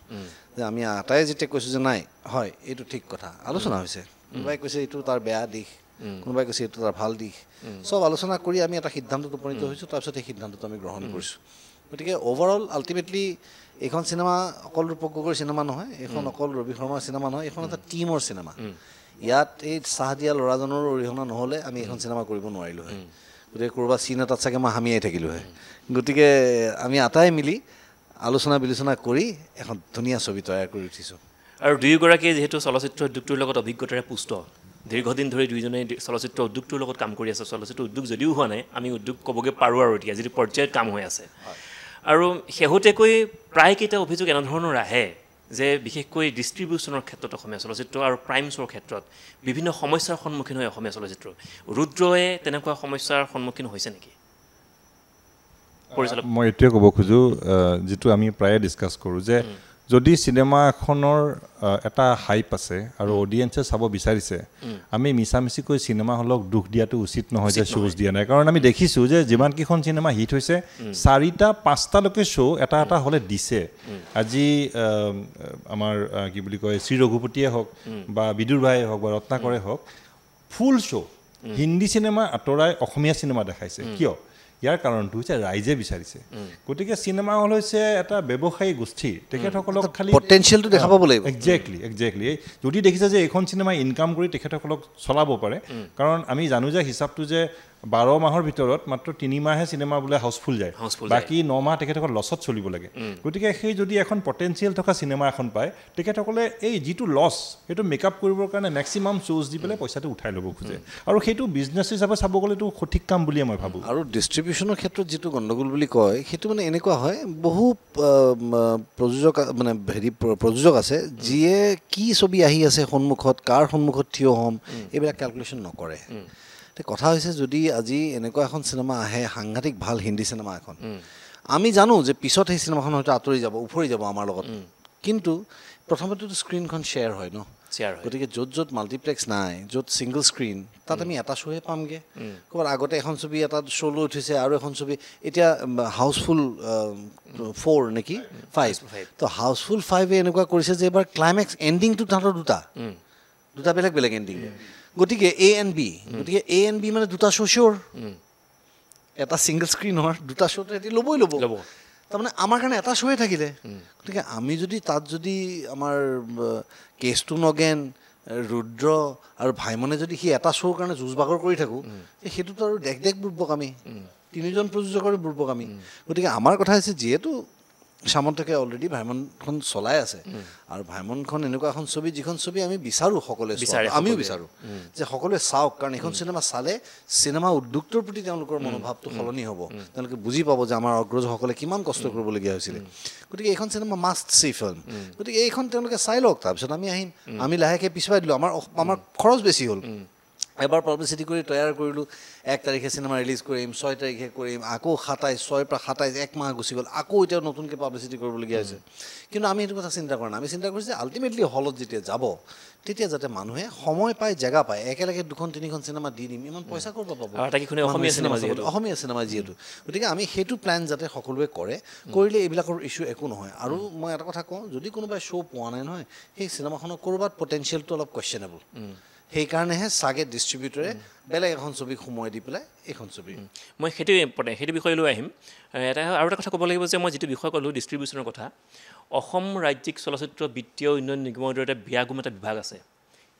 যে আমি আটাই যেতিয়া কৈছোঁ যে নাই হয় এইটো ঠিক কথা আলোচনা হৈছে কোনোবাই কৈছে এইটো তাৰ বেয়া দিশ কোনোবাই কৈছে এইটো তাৰ ভাল দিশ চব আলোচনা কৰি আমি এটা সিদ্ধান্তত উপনীত হৈছোঁ তাৰপিছত সেই সিদ্ধান্তটো আমি গ্ৰহণ কৰিছোঁ গতিকে অভাৰঅল আল্টিমেটলি এইখন চিনেমা অকল ৰূপক গগৈৰ চিনেমা নহয় এইখন অকল ৰবি শৰ্মাৰ চিনেমা নহয় এইখন এটা টীমৰ চিনেমা ইয়াত এই চাহ দিয়া ল'ৰাজনৰো অৰিহণা নহ'লে আমি এইখন চিনেমা কৰিব নোৱাৰিলোঁ হয় গতিকে ক'ৰবাত চিন এটাত চাগে মই হামিয়াই থাকিলোঁ হয় গতিকে আমি আটাই মিলি আলোচনা বিলোচনা কৰি এখন ধুনীয়া ছবি তৈয়াৰ কৰি উঠিছোঁ আৰু দুয়োগৰাকীয়ে যিহেতু চলচ্চিত্ৰ উদ্যোগটোৰ লগত অভিজ্ঞতাৰে পুষ্ট দীৰ্ঘদিন ধৰি দুইজনে চলচ্চিত্ৰ উদ্যোগটোৰ লগত কাম কৰি আছে চলচ্চিত্ৰ উদ্যোগ যদিও হোৱা নাই আমি উদ্যোগ ক'বগৈ পাৰোঁ আৰু এতিয়া যিটো পৰ্যায়ত কাম হৈ আছে আৰু শেহতীয়াকৈ প্ৰায়কেইটা অভিযোগ এনেধৰণৰ আহে যে বিশেষকৈ ডিষ্ট্ৰিবিউশ্যনৰ ক্ষেত্ৰত অসমীয়া চলচ্চিত্ৰ আৰু প্ৰাইমছৰ ক্ষেত্ৰত বিভিন্ন সমস্যাৰ সন্মুখীন হয় অসমীয়া চলচ্চিত্ৰ ৰুদ্ৰয়ে তেনেকুৱা সমস্যাৰ সন্মুখীন হৈছে নেকি মই এইটোৱে ক'ব খোজোঁ যিটো আমি প্ৰায়ে ডিছকাছ কৰোঁ যে যদি চিনেমা এখনৰ এটা হাইপ আছে আৰু অডিয়েঞ্চে চাব বিচাৰিছে আমি মিছামিছিকৈ চিনেমা হলক দুখ দিয়াটো উচিত নহয় যে শ্ব'জ দিয়া নাই কাৰণ আমি দেখিছোঁ যে যিমানকেইখন চিনেমা হিট হৈছে 4টা 5টালৈকে শ্ব' এটা হলে দিছে আজি আমাৰ কি বুলি কয় শ্ৰী ৰঘুপতিয়ে হওক বা বিদুৰ ভাইয়ে হওক বা ৰত্নাকৰে হওক ফুল শ্ব' হিন্দী চিনেমা আঁতৰাই অসমীয়া চিনেমা দেখাইছে কিয় ইয়াৰ কাৰণটো হৈছে ৰাইজে বিচাৰিছে গতিকে চিনেমা হল হৈছে এটা ব্যৱসায়ী গোষ্ঠী তেখেতসকলক খালি পটেনচিয়েলটো দেখাব লাগিব একজেক্টলি যদি দেখিছে যে এইখন চিনেমা ইনকাম কৰি তেখেতসকলক চলাব পাৰে কাৰণ আমি জানো যে হিচাপটো যে 12 মাহৰ ভিতৰত মাত্ৰ 3 মাহে চিনেমা বোলে হাউচফুল যায় বাকী 9 মাহ তেখেতসকল লছত চলিব লাগে গতিকে সেই যদি এখন পটেনচিয়েল থকা চিনেমা এখন পায় তেখেতসকলে এই যিটো লছ সেইটো মেকআপ কৰিবৰ কাৰণে মেক্সিমাম শ্ব'জ দি পেলাই পইচাটো উঠাই ল'ব খোজে আৰু সেইটো বিজনেছ হিচাপে চাব গ'লেতো সঠিক কাম বুলিয়ে মই ভাবোঁ আৰু ডিষ্ট্ৰিবিউশ্যনৰ ক্ষেত্ৰত যিটো গণ্ডগোল বুলি কয় সেইটো মানে এনেকুৱা হয় বহু প্ৰযোজক মানে প্ৰযোজক আছে যিয়ে কি ছবি আহি আছে সন্মুখত কাৰ সন্মুখত থিয় হ'ম এইবিলাক কেলকুলেশ্যন নকৰে কথা হৈছে যদি আজি এনেকুৱা এখন চিনেমা আহে সাংঘাতিক ভাল হিন্দী চিনেমা এখন আমি জানো যে পিছত সেই চিনেমাখন হয়তো আঁতৰি যাব উফৰি যাব আমাৰ লগত কিন্তু প্ৰথমতেতো স্ক্ৰীণখন শ্বেয়াৰ হয় ন গতিকে য'ত মাল্টিপ্লেক্স নাই য'ত ছিংগল স্ক্ৰীণ তাত আমি এটা শ্ব'হে পামগৈ ক'ৰবাত আগতে এখন ছবি এটা শ্ব' লৈ উঠিছে আৰু এখন ছবি এতিয়া হাউচফুল 4 নেকি 5 তো হাউচফুল 5 এনেকুৱা কৰিছে যে এইবাৰ ক্লাইমেক্স এণ্ডিংটো তাহাঁতৰ দুটা বেলেগ এণ্ডিং গতিকে A and B গতিকে A and B মানে দুটা শ্ব' চিয়'ৰ এটা ছিংগল স্ক্ৰীণৰ দুটা শ্ব'টো এটি ল'বই ল'ব তাৰমানে আমাৰ কাৰণে এটা শ্ব'য়ে থাকিলে গতিকে আমি যদি তাত যদি আমাৰ কেছটো নগেন ৰুদ্ৰ আৰু ভাইমনে যদি সি এটা শ্ব'ৰ কাৰণে যুঁজ বাগৰ কৰি থাকোঁ সেইটোতো আৰু দেখ বুৰ্বক আমি 3জন প্ৰযোজকৰে বুৰ্বক আমি গতিকে আমাৰ কথা হৈছে যিহেতু সামন্তকে অলৰেডি ভাইমনখন চলাই আছে আৰু ভাইমনখন এনেকুৱা এখন ছবি যিখন ছবি আমি বিচাৰোঁ সকলোৱে আমিও বিচাৰোঁ যে সকলোৱে চাওক কাৰণ এইখন চিনেমা চালে চিনেমা উদ্যোগটোৰ প্ৰতি তেওঁলোকৰ মনোভাৱটো সলনি হ'ব তেওঁলোকে বুজি পাব যে আমাৰ অগ্ৰজসকলে কিমান কষ্ট কৰিবলগীয়া হৈছিলে গতিকে এইখন চিনেমা মাষ্ট চি ফিল্ম গতিকে এইখন তেওঁলোকে চাই লওক তাৰপিছত আমি আহিম আমি লাহেকৈ পিছুৱাই দিলোঁ আমাৰ খৰচ বেছি হ'ল এবাৰ পাব্লিচিটি কৰি তৈয়াৰ কৰিলোঁ 1 তাৰিখে চিনেমা ৰিলিজ কৰিম 6 তাৰিখে কৰিম আকৌ 27 পৰা 27 এক মাহ গুচি গ'ল আকৌ এতিয়া নতুনকৈ পাব্লিচিটি কৰিবলগীয়া হৈছে কিন্তু আমি এইটো কথা চিন্তা কৰা নাই আমি চিন্তা কৰিছোঁ যে আল্টিমেটলি হলত যেতিয়া যাব তেতিয়া যাতে মানুহে সময় পায় জেগা পায় একেলগে 2-3খন চিনেমা দি দিম ইমান পইচা ক'ৰ পৰা পাব অসমীয়া চিনেমা যিহেতু গতিকে আমি সেইটো প্লেন যাতে সকলোৱে কৰে কৰিলে এইবিলাকৰ ইছ্যু একো নহয় আৰু মই এটা কথা কওঁ যদি কোনোবাই শ্ব' পোৱা নাই নহয় সেই চিনেমাখনৰ ক'ৰবাত পটেনচিয়েলটো অলপ কুৱেশ্যনেবল সেইকাৰণেহে চাগে ডিষ্ট্ৰিবিউটৰে বেলেগ এখন ছবিক সময় দি পেলাই এইখন ছবি মই সেইটো বিষয় লৈ আহিম আৰু এটা কথা ক'ব লাগিব যে মই যিটো বিষয় ক'লোঁ ডিষ্ট্ৰিবিউশ্যনৰ কথা অসম ৰাজ্যিক চলচ্চিত্ৰ বিত্তীয় উন্নয়ন নিগমৰ দৰে বিয়াগুম এটা বিভাগ আছে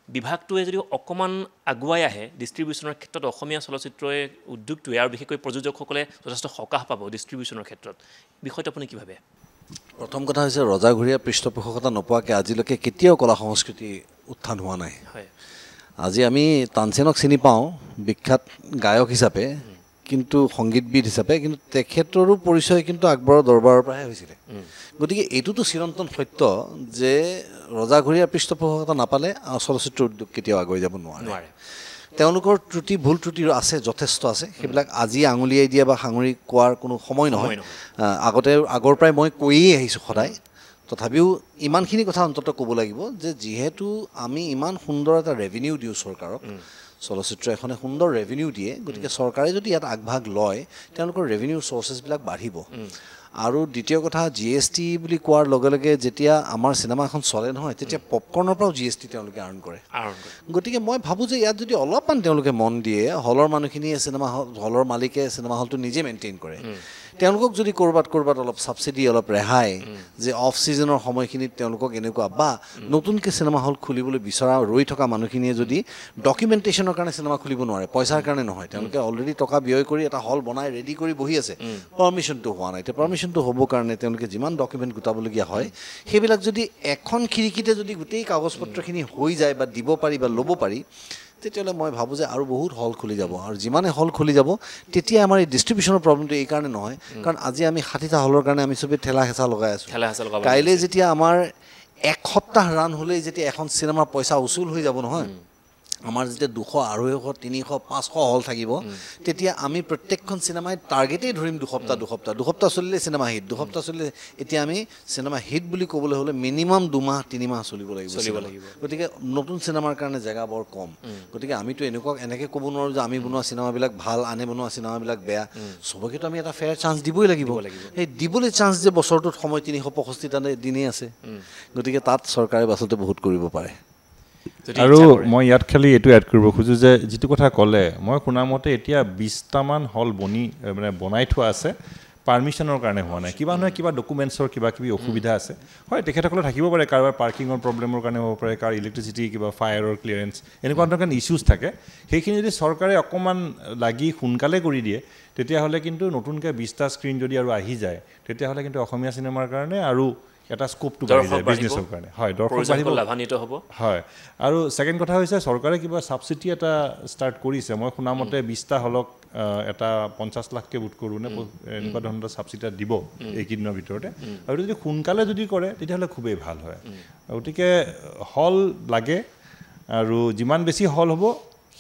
বিভাগটোৱে যদি অকণমান আগুৱাই আহে ডিষ্ট্ৰিবিউশ্যনৰ ক্ষেত্ৰত অসমীয়া চলচ্চিত্ৰই উদ্যোগটোৱে আৰু বিশেষকৈ প্ৰযোজকসকলে যথেষ্ট সকাহ পাব ডিষ্ট্ৰিবিউশ্যনৰ ক্ষেত্ৰত বিষয়টো আপুনি কি ভাবে প্ৰথম কথা হৈছে ৰজাঘৰীয়া পৃষ্ঠপোষকতা নোপোৱাকৈ আজিলৈকে কেতিয়াও কলা সংস্কৃতি উত্থান হোৱা নাই হয় আজি আমি তানসেনক চিনি পাওঁ বিখ্যাত গায়ক হিচাপে কিন্তু সংগীতবিদ হিচাপে কিন্তু তেখেতৰো পৰিচয় কিন্তু আকবৰৰ দৰবাৰৰ পৰাহে হৈছিলে গতিকে এইটোতো চিৰন্তন সত্য যে ৰজাঘৰীয়া পৃষ্ঠপোষকতা নাপালে চলচ্চিত্ৰ উদ্যোগ কেতিয়াও আগুৱাই যাব নোৱাৰে তেওঁলোকৰ ভুল ত্ৰুটি আছে যথেষ্ট আছে সেইবিলাক আজি আঙুলিয়াই দিয়া বা সাঙুৰি কোৱাৰ কোনো সময় নহয় আগৰ পৰাই মই কৈয়ে আহিছোঁ সদায় তথাপিও ইমানখিনি কথা অন্ততঃ ক'ব লাগিব যে যিহেতু আমি ইমান সুন্দৰ এটা ৰেভিনিউ দিওঁ চৰকাৰক চলচ্চিত্ৰ এখনে সুন্দৰ ৰেভিনিউ দিয়ে গতিকে চৰকাৰে যদি ইয়াত আগভাগ লয় তেওঁলোকৰ ৰেভিনিউ চ'ৰ্চেছবিলাক বাঢ়িব আৰু দ্বিতীয় কথা GST বুলি কোৱাৰ লগে লগে যেতিয়া আমাৰ চিনেমা এখন চলে নহয় তেতিয়া পপকৰ্ণৰ পৰাও GST তেওঁলোকে আৰ্ণ কৰে গতিকে মই ভাবোঁ যে ইয়াত যদি অলপমান তেওঁলোকে মন দিয়ে হলৰ মানুহখিনিয়ে হলৰ মালিকে চিনেমা হলটো নিজে মেইনটেইন কৰে তেওঁলোকক যদি ক'ৰবাত অলপ ছাবচিডি অলপ ৰেহাই যে অফ ছিজনৰ সময়খিনিত তেওঁলোকক এনেকুৱা বা নতুনকৈ চিনেমা হল খুলিবলৈ বিচৰা ৰৈ থকা মানুহখিনিয়ে যদি ডকুমেণ্টেশ্যনৰ কাৰণে চিনেমা খুলিব নোৱাৰে পইচাৰ কাৰণে নহয় তেওঁলোকে অলৰেডি টকা ব্যয় কৰি এটা হল বনাই ৰেডি কৰি বহি আছে পাৰ্মিশ্যনটো হোৱা নাই এতিয়া পাৰ্মিশ্যনটো হ'বৰ কাৰণে তেওঁলোকে যিমান ডকুমেণ্ট গোটাবলগীয়া হয় সেইবিলাক যদি এখন খিৰিকীতে যদি গোটেই কাগজ পত্ৰখিনি হৈ যায় বা দিব পাৰি বা ল'ব পাৰি তেতিয়াহ'লে মই ভাবোঁ যে আৰু বহুত হল খুলি যাব আৰু যিমানে হল খুলি যাব তেতিয়া আমাৰ এই ডিষ্ট্ৰিবিউশ্যনৰ প্ৰব্লেমটো এই কাৰণে নহয় কাৰণ আজি আমি 60টা হলৰ কাৰণে আমি চবেই ঠেলা হেঁচা লগাই আছোঁ কাইলৈ যেতিয়া আমাৰ এক সপ্তাহ ৰান হ'লেই যেতিয়া এখন চিনেমাৰ পইচা উচুল হৈ যাব নহয় আমাৰ যেতিয়া 200 250 300 500 হল থাকিব তেতিয়া আমি প্ৰত্যেকখন চিনেমাই টাৰ্গেটেই ধৰিম দুসপ্তাহ চলিলে চিনেমা হিট দুসপ্তাহ চলিলে এতিয়া আমি চিনেমা হিট বুলি ক'বলৈ হ'লে মিনিমাম 2 মাহ 3 মাহ চলিব লাগিব গতিকে নতুন চিনেমাৰ কাৰণে জেগা বৰ কম গতিকে আমিতো এনেকৈ ক'ব নোৱাৰোঁ যে আমি বনোৱা চিনেমাবিলাক ভাল আনে বনোৱা চিনেমাবিলাক বেয়া চবকেতো আমি এটা ফেয়াৰ চান্স দিবই লাগিব সেই দিবলৈ চান্স যে বছৰটোত সময় 365টা দিনেই আছে গতিকে তাত চৰকাৰে বাছতে বহুত কৰিব পাৰে আৰু মই ইয়াত খালি এইটো এড কৰিব খোজোঁ যে যিটো কথা ক'লে মই শুনা মতে এতিয়া 20টামান হল বনাই থোৱা আছে পাৰ্মিশ্যনৰ কাৰণে হোৱা নাই কিবা নহয় কিবা ডকুমেণ্টছৰ কিবা অসুবিধা আছে হয় তেখেতসকলে থাকিব পাৰে কাৰোবাৰ পাৰ্কিঙৰ প্ৰব্লেমৰ কাৰণে হ'ব পাৰে কাৰ ইলেক্ট্ৰিচিটি কিবা ফায়াৰৰ ক্লিয়াৰেঞ্চ এনেকুৱা ধৰণৰ ইছ্যুজ থাকে সেইখিনি যদি চৰকাৰে অকণমান লাগি সোনকালে কৰি দিয়ে তেতিয়াহ'লে কিন্তু নতুনকৈ 20টা স্ক্ৰীণ যদি আৰু আহি যায় তেতিয়াহ'লে কিন্তু অসমীয়া চিনেমাৰ কাৰণে আৰু এটা স্কোপটো বাঢ়ি যায় বিজনেছৰ কাৰণে হয় দৰ্শক বাঢ়িব লাভান্বিত হ'ব হয় আৰু ছেকেণ্ড কথা হৈছে চৰকাৰে কিবা ছাবচিডি এটা ষ্টাৰ্ট কৰিছে মই শুনা মতে 20টা হলক এটা 50 লাখকৈ বুট কৰোঁ নে এনেকুৱা ধৰণৰ ছাবচিডি দিব এইকেইদিনৰ ভিতৰতে আৰু যদি সোনকালে যদি কৰে তেতিয়াহ'লে খুবেই ভাল হয় গতিকে হল লাগে আৰু যিমান বেছি হল হ'ব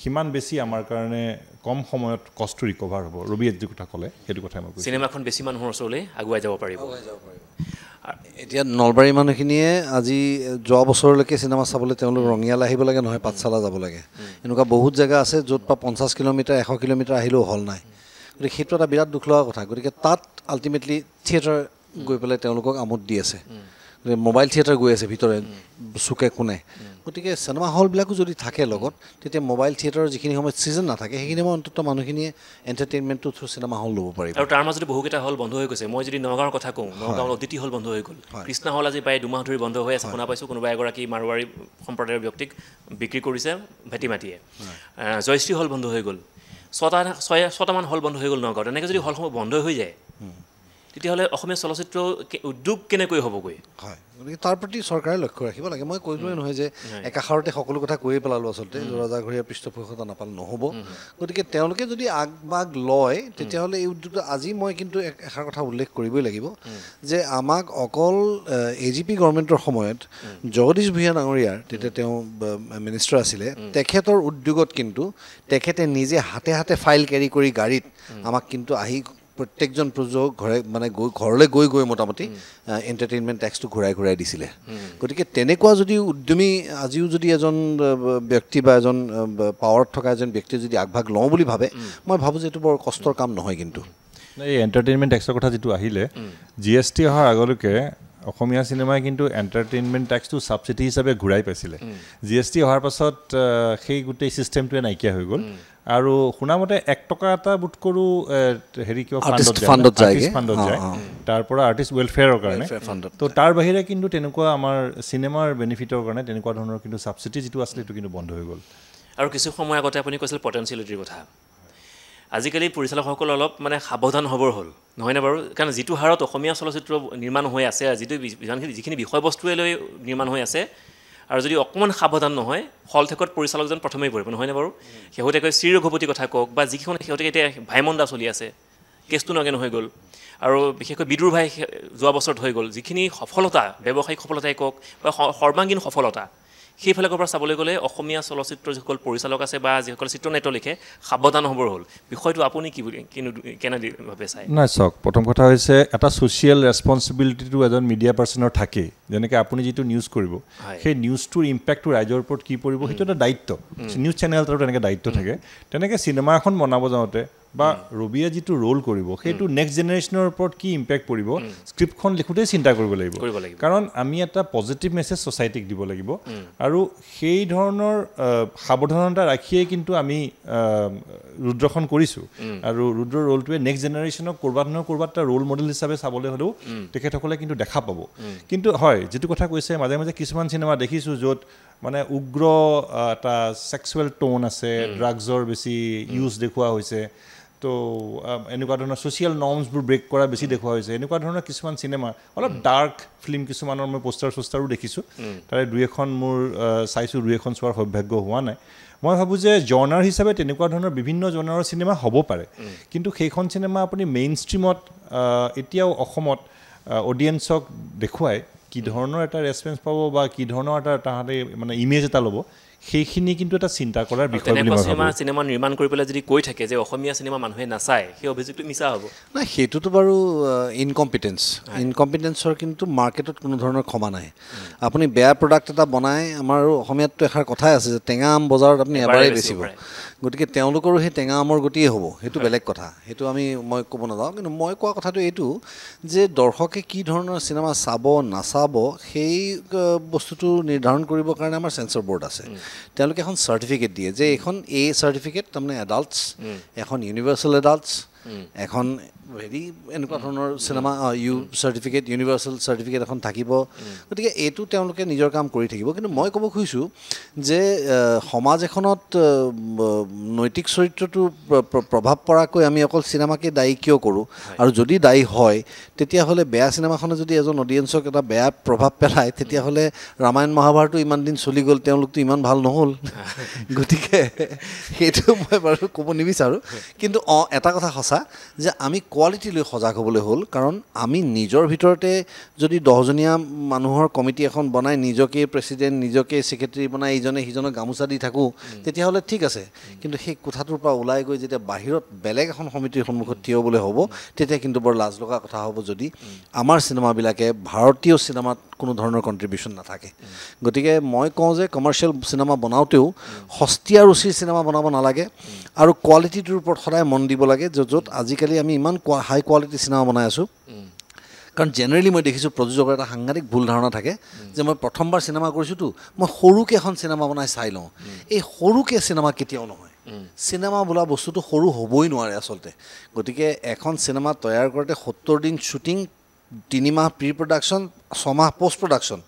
সিমান বেছি আমাৰ কাৰণে কম সময়ত কষ্ট ৰিকভাৰ হ'ব ৰবিয়ে যি কথা ক'লে সেইটো কথাই মই কৈছোঁ চিনেমাখন বেছি মানুহৰ ওচৰলৈ আগুৱাই যাব পাৰিব এতিয়া নলবাৰীৰ মানুহখিনিয়ে আজি যোৱা বছৰলৈকে চিনেমা চাবলৈ তেওঁলোক ৰঙিয়াল আহিব লাগে নহয় পাঠশালা যাব লাগে এনেকুৱা বহুত জেগা আছে য'ত পৰা 50 কিলোমিটাৰ 100 কিলোমিটাৰ আহিলেও হল নাই গতিকে সেইটো এটা বিৰাট দুখ লগা কথা গতিকে তাত আল্টিমেটলি থিয়েটাৰ গৈ পেলাই তেওঁলোকক আমোদ দি আছে গতিকে মোবাইল থিয়েটাৰ গৈ আছে ভিতৰে চুকে কোণে গতিকে চিনেমা হলবিলাকো যদি থাকে লগত তেতিয়া মোবাইল থিয়েটাৰৰ যিখিনি সময়ত ছিজন নাথাকে সেইখিনি সময় অন্ততঃ মানুহখিনিয়ে এণ্টাৰটেইনমেণ্টটো থ্ৰু চিনেমা হল ল'ব পাৰিব আৰু তাৰ মাজতে বহুকেইটা হল বন্ধ হৈ গৈছে মই যদি নগাঁৱৰ কথা কওঁ নগাঁৱৰ অদিতি হল বন্ধ হৈ গ'ল কৃষ্ণা হল আজি প্ৰায় 2 মাহ ধৰি বন্ধ হৈ আছে শুনা পাইছোঁ কোনোবা এগৰাকী মাৰোৱাৰী সম্প্ৰদায়ৰ ব্যক্তিক বিক্ৰী কৰিছে ভেটি মাটিয়ে জয়শ্ৰী হল বন্ধ হৈ গ'ল 6টামান হল বন্ধ হৈ গ'ল নগাঁৱত এনেকৈ যদি হলসমূহ বন্ধ হৈ যায় তেতিয়াহ'লে অসমীয়া চলচ্চিত্ৰ উদ্যোগ কেনেকৈ হ'বগৈ হয় গতিকে তাৰ প্ৰতি চৰকাৰে লক্ষ্য ৰাখিব লাগে মই কৈলোৱে নহয় যে একাষাৰতে সকলো কথা কৈয়ে পেলালোঁ আচলতে ৰজাঘৰীয়া পৃষ্ঠপোষকতা নাপালে নহ'ব গতিকে তেওঁলোকে যদি আগভাগ লয় তেতিয়াহ'লে এই উদ্যোগটো আজি মই কিন্তু এষাৰ কথা উল্লেখ কৰিবই লাগিব যে আমাক অকল AGP গভৰ্ণমেণ্টৰ সময়ত জগদীশ ভূঞা ডাঙৰীয়াৰ তেতিয়া তেওঁ মিনিষ্টাৰ আছিলে তেখেতৰ উদ্যোগত কিন্তু তেখেতে নিজে হাতে হাতে ফাইল কেৰি কৰি গাড়ীত আমাক কিন্তু আহি প্ৰত্যেকজন প্ৰযোজক ঘৰলৈ গৈ মোটামুটি এণ্টাৰটেইনমেণ্ট টেক্সটো ঘূৰাই দিছিলে গতিকে তেনেকুৱা যদি উদ্যমী আজিও যদি এজন ব্যক্তি বা এজন পাৱাৰত থকা এজন ব্যক্তিয়ে যদি আগভাগ লওঁ বুলি ভাবে মই ভাবোঁ যে এইটো বৰ কষ্টৰ কাম নহয় কিন্তু এই এণ্টাৰটেইনমেণ্ট টেক্সৰ কথা যিটো আহিলে GST অহাৰ আগলৈকে অসমীয়া চিনেমাই কিন্তু এণ্টাৰটেইনমেণ্ট টেক্সটো ছাবচিডি হিচাপে ঘূৰাই পাইছিলে GST অহাৰ পাছত সেই গোটেই ছিষ্টেমটোৱে নাইকিয়া হৈ গ'ল আৰু শুনামতে 1 টকা এটা বুট কৰোঁ হেৰি কিবা ফাণ্ডত যায় তাৰ পৰা আৰ্টিষ্ট ৱেলফেয়াৰৰ কাৰণে তো তাৰ বাহিৰে কিন্তু তেনেকুৱা আমাৰ চিনেমাৰ বেনিফিটৰ কাৰণে তেনেকুৱা ধৰণৰ কিন্তু ছাবচিডি যিটো আছিলে সেইটো কিন্তু বন্ধ হৈ গ'ল আৰু কিছু সময় আগতে আপুনি কৈছিল পটেনচিয়েলিটিৰ কথা আজিকালি পৰিচালকসকল অলপ মানে সাৱধান হ'বৰ হ'ল নহয়নে বাৰু কাৰণ যিটো হাৰত অসমীয়া চলচ্চিত্ৰ নিৰ্মাণ হৈ আছে যিখিনি বিষয়বস্তুৱে লৈ নিৰ্মাণ হৈ আছে আৰু যদি অকণমান সাৱধান নহয় ফলঠেকত পৰিচালকজন প্ৰথমেই পৰিব নহয়নে বাৰু শেহতীয়াকৈ শ্ৰী ৰঘুপতিৰ কথা কওক বা যিখন শেহতীয়াকৈ এতিয়া ভাইমন্দা চলি আছে কেছটো নগেন হৈ গ'ল আৰু বিশেষকৈ বিদুৰ ভাই যোৱা বছৰত হৈ গ'ল যিখিনি সফলতা ব্যৱসায়িক সফলতাই কওক বা সৰ্বাংগীন সফলতা সেইফালৰ পৰা চাবলৈ গ'লে অসমীয়া চলচ্চিত্ৰৰ যিসকল পৰিচালক আছে বা যিসকল চিত্ৰনাট্য লিখে সাৱধান হ'বৰ হ'ল বিষয়টো আপুনি কেনেভাৱে চায় নাই চাওক প্ৰথম কথা হৈছে এটা ছ'চিয়েল ৰেছপনচিবিলিটিটো এজন মিডিয়া পাৰ্চনৰ থাকেই যেনেকৈ আপুনি যিটো নিউজ কৰিব সেই নিউজটোৰ ইম্পেক্টটো ৰাইজৰ ওপৰত কি পৰিব সেইটো এটা দায়িত্ব নিউজ চেনেল এটাৰো তেনেকৈ দায়িত্ব থাকে তেনেকৈ চিনেমা এখন বনাব যাওঁতে বা ৰবিয়ে যিটো ৰোল কৰিব সেইটো নেক্সট জেনেৰেশ্যনৰ ওপৰত কি ইম্পেক্ট পৰিব স্ক্ৰিপ্টখন লিখোঁতেই চিন্তা কৰিব লাগিব কাৰণ আমি এটা পজিটিভ মেছেজ ছ'চাইটিক দিব লাগিব আৰু সেই ধৰণৰ সাৱধানতা ৰাখিয়েই কিন্তু আমি ৰুদ্ৰখন কৰিছোঁ আৰু ৰুদ্ৰৰ ৰোলটোৱে নেক্সট জেনেৰেশ্যনক ক'ৰবাত নহয় ক'ৰবাত এটা ৰোল মডেল হিচাপে চাবলৈ হ'লেও তেখেতসকলে কিন্তু দেখা পাব কিন্তু হয় যিটো কথা কৈছে মাজে মাজে কিছুমান চিনেমা দেখিছোঁ য'ত মানে উগ্ৰ এটা ছেক্সুৱেল টোন আছে ড্ৰাগছৰ বেছি ইউজ দেখুওৱা হৈছে তো এনেকুৱা ধৰণৰ ছ'চিয়েল নৰ্মছবোৰ ব্ৰেক কৰা বেছি দেখুওৱা হৈছে এনেকুৱা ধৰণৰ কিছুমান চিনেমা অলপ ডাৰ্ক ফিল্ম কিছুমানৰ মই পোষ্টাৰো দেখিছোঁ তাৰে 2-এখন মোৰ চাইছোঁ 2-এখন চোৱাৰ সৌভাগ্য হোৱা নাই মই ভাবোঁ যে জনাৰ হিচাপে তেনেকুৱা ধৰণৰ বিভিন্ন জনাৰৰ চিনেমা হ'ব পাৰে কিন্তু সেইখন চিনেমা আপুনি মেইন ষ্ট্ৰীমত এতিয়াও অসমত অডিয়েঞ্চক দেখুৱাই কি ধৰণৰ এটা ৰেছপন্স পাব বা কি ধৰণৰ এটা তাহাঁতে মানে ইমেজ এটা ল'ব সেইখিনি কিন্তু এটা চিন্তা কৰাৰ বিষয় বুলি মই ভাবোঁ চিনেমা নিৰ্মাণ কৰি পেলাই যদি কৈ থাকে যে অসমীয়া চিনেমা মানুহে নাচায় সেই অভিযোগটো মিছা হ'ব নাই সেইটোতো বাৰু ইনকম্পিটেঞ্চৰ কিন্তু মাৰ্কেটত কোনো ধৰণৰ ক্ষমা নাই আপুনি বেয়া প্ৰডাক্ট এটা বনাই আমাৰ অসমীয়াততো এষাৰ কথাই আছে যে টেঙা আম বজাৰত আপুনি এবাৰেই বেচিব গতিকে তেওঁলোকৰো সেই টেঙা আমৰ গতিয়ে হ'ব সেইটো বেলেগ কথা সেইটো মই ক'ব নাযাওঁ কিন্তু মই কোৱা কথাটো এইটো যে দৰ্শকে কি ধৰণৰ চিনেমা চাব নাচাব সেই বস্তুটো নিৰ্ধাৰণ কৰিবৰ কাৰণে আমাৰ চেঞ্চৰ বৰ্ড আছে তেওঁলোকে এখন চাৰ্টিফিকেট দিয়ে যে এইখন A চাৰ্টিফিকেট তাৰমানে এডাল্টছ এখন ইউনিভাৰ্চেল এডাল্টছ এখন হেৰি এনেকুৱা ধৰণৰ চিনেমা চাৰ্টিফিকেট ইউনিভাৰ্চেল চাৰ্টিফিকেট এখন থাকিব গতিকে এইটো তেওঁলোকে নিজৰ কাম কৰি থাকিব কিন্তু মই ক'ব খুজিছোঁ যে সমাজ এখনত নৈতিক চৰিত্ৰটো প্ৰভাৱ পৰাকৈ আমি অকল চিনেমাকে দায়ী কিয় কৰোঁ আৰু যদি দায়ী হয় তেতিয়াহ'লে বেয়া চিনেমাখনে যদি এজন অডিয়েঞ্চক এটা বেয়া প্ৰভাৱ পেলায় তেতিয়াহ'লে ৰামায়ণ মহাভাৰতো ইমান দিন চলি গ'ল তেওঁলোকতো ইমান ভাল নহ'ল গতিকে সেইটো মই বাৰু ক'ব নিবিচাৰোঁ কিন্তু এটা কথা সঁচা যে আমি কোৱালিটি লৈ সজাগ হ'বলৈ হ'ল কাৰণ আমি নিজৰ ভিতৰতে যদি 10জনীয়া মানুহৰ কমিটি এখন বনাই নিজকে প্ৰেছিডেণ্ট নিজকে ছেক্ৰেটাৰী বনাই ইজনে সিজনক গামোচা দি থাকোঁ তেতিয়াহ'লে ঠিক আছে কিন্তু সেই কোঠাটোৰ পৰা ওলাই গৈ যেতিয়া বাহিৰত বেলেগ এখন সমিতিৰ সন্মুখত থিয় হ'বলৈ হ'ব তেতিয়া কিন্তু বৰ লাজ লগা কথা হ'ব যদি আমাৰ চিনেমাবিলাকে ভাৰতীয় চিনেমাত কোনো ধৰণৰ কণ্ট্ৰিবিউশ্যন নাথাকে গতিকে মই কওঁ যে কমাৰ্চিয়েল চিনেমা বনাওঁতেও সস্তীয়া ৰুচিৰ চিনেমা বনাব নালাগে আৰু কোৱালিটিটোৰ ওপৰত সদায় মন দিব লাগে য'ত আজিকালি আমি ইমান হাই কোৱালিটি চিনেমা বনাই আছোঁ কাৰণ জেনেৰেলি মই দেখিছোঁ প্ৰযোজকৰ এটা সাংঘাতিক ভুল ধাৰণা থাকে যে মই প্ৰথমবাৰ চিনেমা কৰিছোঁতো মই সৰুকৈ এখন চিনেমা বনাই চাই লওঁ এই সৰুকৈ চিনেমা কেতিয়াও নহয় চিনেমা বোলা বস্তুটো সৰু হ'বই নোৱাৰে আচলতে গতিকে এখন চিনেমা তৈয়াৰ কৰোঁতে 70 দিন শ্বুটিং 3 মাহ প্ৰি প্ৰডাকশ্যন 6 মাহ পষ্ট প্ৰডাকশ্যন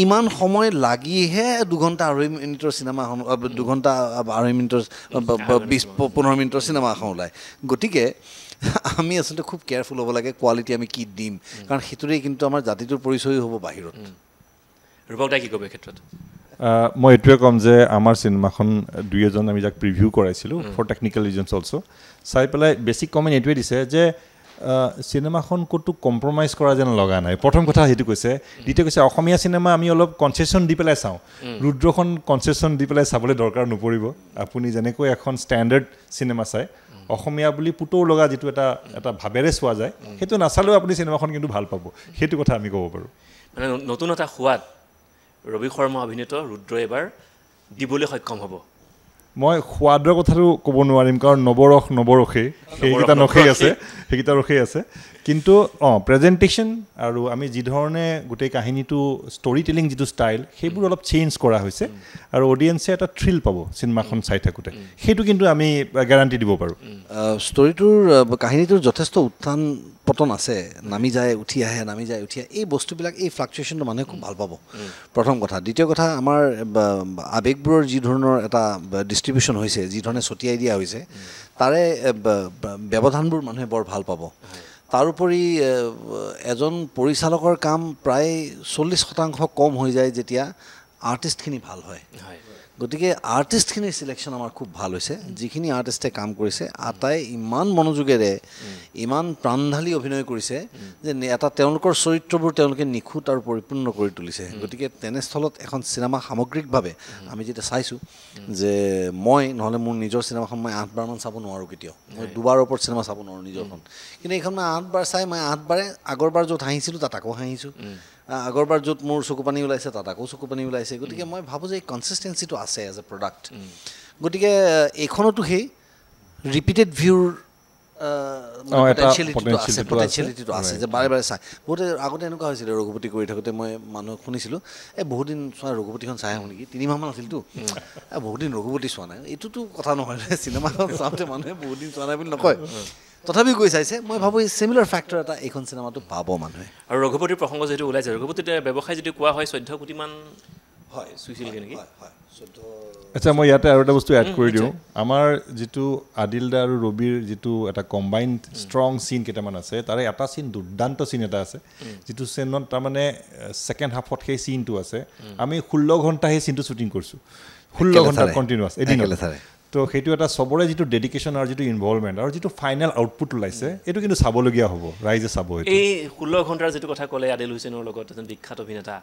ইমান সময় লাগিহে 2 ঘণ্টা 2.5 মিনিটৰ চিনেমা এখন 2 ঘণ্টা 2.5 মিনিটৰ 20-15 মিনিটৰ চিনেমা এখন ওলায় গতিকে আমি আচলতে খুব কেয়াৰফুল হ'ব লাগে কোৱালিটি আমি কি দিম কাৰণ সেইটোৰেই কিন্তু আমাৰ জাতিটোৰ পৰিচয় হ'ব বাহিৰত ৰূপক দাই কি ক'ব এই ক্ষেত্ৰত মই এইটোৱে ক'ম যে আমাৰ চিনেমাখন 2-এজন আমি যাক প্ৰিভিউ কৰাইছিলোঁ ফৰ টেকনিকেল ৰিজনছ অলছ' চাই পেলাই বেছিক কমেণ্ট এইটোৱে দিছে যে চিনেমাখন ক'তো কম্প্ৰমাইজ কৰা যেন লগা নাই প্ৰথম কথা সেইটো কৈছে দ্বিতীয় কৈছে অসমীয়া চিনেমা আমি অলপ কনচেশ্যন দি পেলাই চাওঁ ৰুদ্ৰখন কনচেশ্যন দি পেলাই চাবলৈ দৰকাৰ নপৰিব আপুনি যেনেকৈ এখন ষ্টেণ্ডাৰ্ড চিনেমা চায় অসমীয়া বুলি পুতৌ লগা যিটো এটা ভাৱেৰে চোৱা যায় সেইটো নাচালেও আপুনি চিনেমাখন কিন্তু ভাল পাব সেইটো কথা আমি ক'ব পাৰোঁ মানে নতুন এটা সোৱাদ ৰবি শৰ্মা অভিনীত ৰুদ্ৰ এবাৰ দিবলৈ সক্ষম হ'ব মই সোৱাদৰ কথাটো ক'ব নোৱাৰিম কাৰণ নৱৰসেই সেইকেইটা নখেই আছে সেইকেইটা ৰসেই আছে কিন্তু প্ৰেজেণ্টেশ্যন আৰু আমি যিধৰণে গোটেই কাহিনীটো ষ্টৰি টেলিং যিটো ষ্টাইল সেইবোৰ অলপ চেঞ্জ কৰা হৈছে আৰু অডিয়েঞ্চে এটা থ্ৰিল পাব চিনেমাখন চাই থাকোঁতে সেইটো কিন্তু আমি গেৰাণ্টি দিব পাৰোঁ ষ্টৰিটোৰ কাহিনীটোৰ যথেষ্ট উত্থান পতন আছে নামি যায় উঠি আহে নামি যায় উঠি আহে এই বস্তুবিলাক এই ফ্লাকচুৱেশ্যনটো মানুহে খুব ভাল পাব প্ৰথম কথা দ্বিতীয় কথা আমাৰ আৱেগবোৰৰ যি ধৰণৰ এটা ডিষ্ট্ৰিবিউশ্যন হৈছে যি ধৰণে ছটিয়াই দিয়া হৈছে তাৰে ব্যৱধানবোৰ মানুহে বৰ ভাল পাব তাৰোপৰি এজন পৰিচালকৰ কাম প্ৰায় 40% কম হৈ যায় যেতিয়া আৰ্টিষ্টখিনি ভাল হয় গতিকে আৰ্টিষ্টখিনিৰ চিলেকশ্যন আমাৰ খুব ভাল হৈছে যিখিনি আৰ্টিষ্টে কাম কৰিছে আটাই ইমান মনোযোগেৰে ইমান প্ৰাণঢালি অভিনয় কৰিছে যে এটা তেওঁলোকৰ চৰিত্ৰবোৰ তেওঁলোকে নিখুঁত আৰু পৰিপূৰ্ণ কৰি তুলিছে গতিকে তেনেস্থলত এখন চিনেমা সামগ্ৰিকভাৱে আমি যেতিয়া চাইছোঁ যে মই নহ'লে মোৰ নিজৰ চিনেমাখন মই 8বাৰমান চাব নোৱাৰোঁ কেতিয়াও মই 2বাৰৰ ওপৰত চিনেমা চাব নোৱাৰোঁ নিজৰখন কিন্তু এইখন মই 8বাৰ চাই মই 8বাৰে আগৰবাৰ য'ত হাঁহিছিলোঁ তাত আকৌ হাঁহিছোঁ আগৰবাৰ য'ত মোৰ চকুপানী ওলাইছে তাত আকৌ চকুপানী ওলাইছে গতিকে মই ভাবোঁ যে এই কনচিষ্টেঞ্চিটো আছে এজ এ প্ৰডাক্ট গতিকে এইখনতো সেই ৰিপিটেড ভিউৰ পটেঞ্চিয়েলিটিটো আছে যে বাৰে বাৰে চাই বহুতে আগতে এনেকুৱা হৈছিলে ৰঘুপতি কৰি থাকোঁতে মই মানুহক শুনিছিলোঁ বহুত দিন চোৱা ৰঘুপতিখন চাই আহোঁ নেকি 3 মাহমান আছিলতো বহুত দিন ৰঘুপতি চোৱা নাই এইটোতো কথা নহয় চিনেমাখন চাওঁতে মানুহে বহুত দিন চোৱা নাই বুলি নকয় তথাপিও গৈ চাইছে মই ভাবোঁ এই চিমিলাৰ ফেক্টৰ এটা এইখন চিনেমাটো পাব মানুহে আৰু ৰঘুপতিৰ প্ৰসংগ যিটো ওলাইছে ৰঘুপতিৰ ব্যৱসায় যদি কোৱা হয় 14 কোটিমান হয় চুইছিলগৈ নেকি আচ্ছা মই ইয়াতে আৰু এটা বস্তু এড কৰি দিওঁ আমাৰ যিটো আদিল দা আৰু ৰবিৰ যিটো এটা কম্বাইণ্ড ষ্ট্ৰং চিন কেইটামান আছে তাৰে এটা চিন দুৰ্দান্ত চিন এটা আছে যিটো চিনত তাৰমানে ছেকেণ্ড হাফত সেই চিনটো আছে আমি 16 ঘণ্টা সেই চিনটো শ্বুটিং কৰিছোঁ 16 ঘণ্টা কণ্টিনিউৱাছ এদিনত তো সেইটো এটা চবৰে যিটো ডেডিকেশ্যন আৰু যিটো ইনভলভমেণ্ট আৰু যিটো ফাইনেল আউটপুট ওলাইছে এইটো কিন্তু চাবলগীয়া হ'ব ৰাইজে চাব এই 16 ঘণ্টাৰ যিটো কথা ক'লে আদিল হুছেইনৰ লগত এজন বিখ্যাত অভিনেতা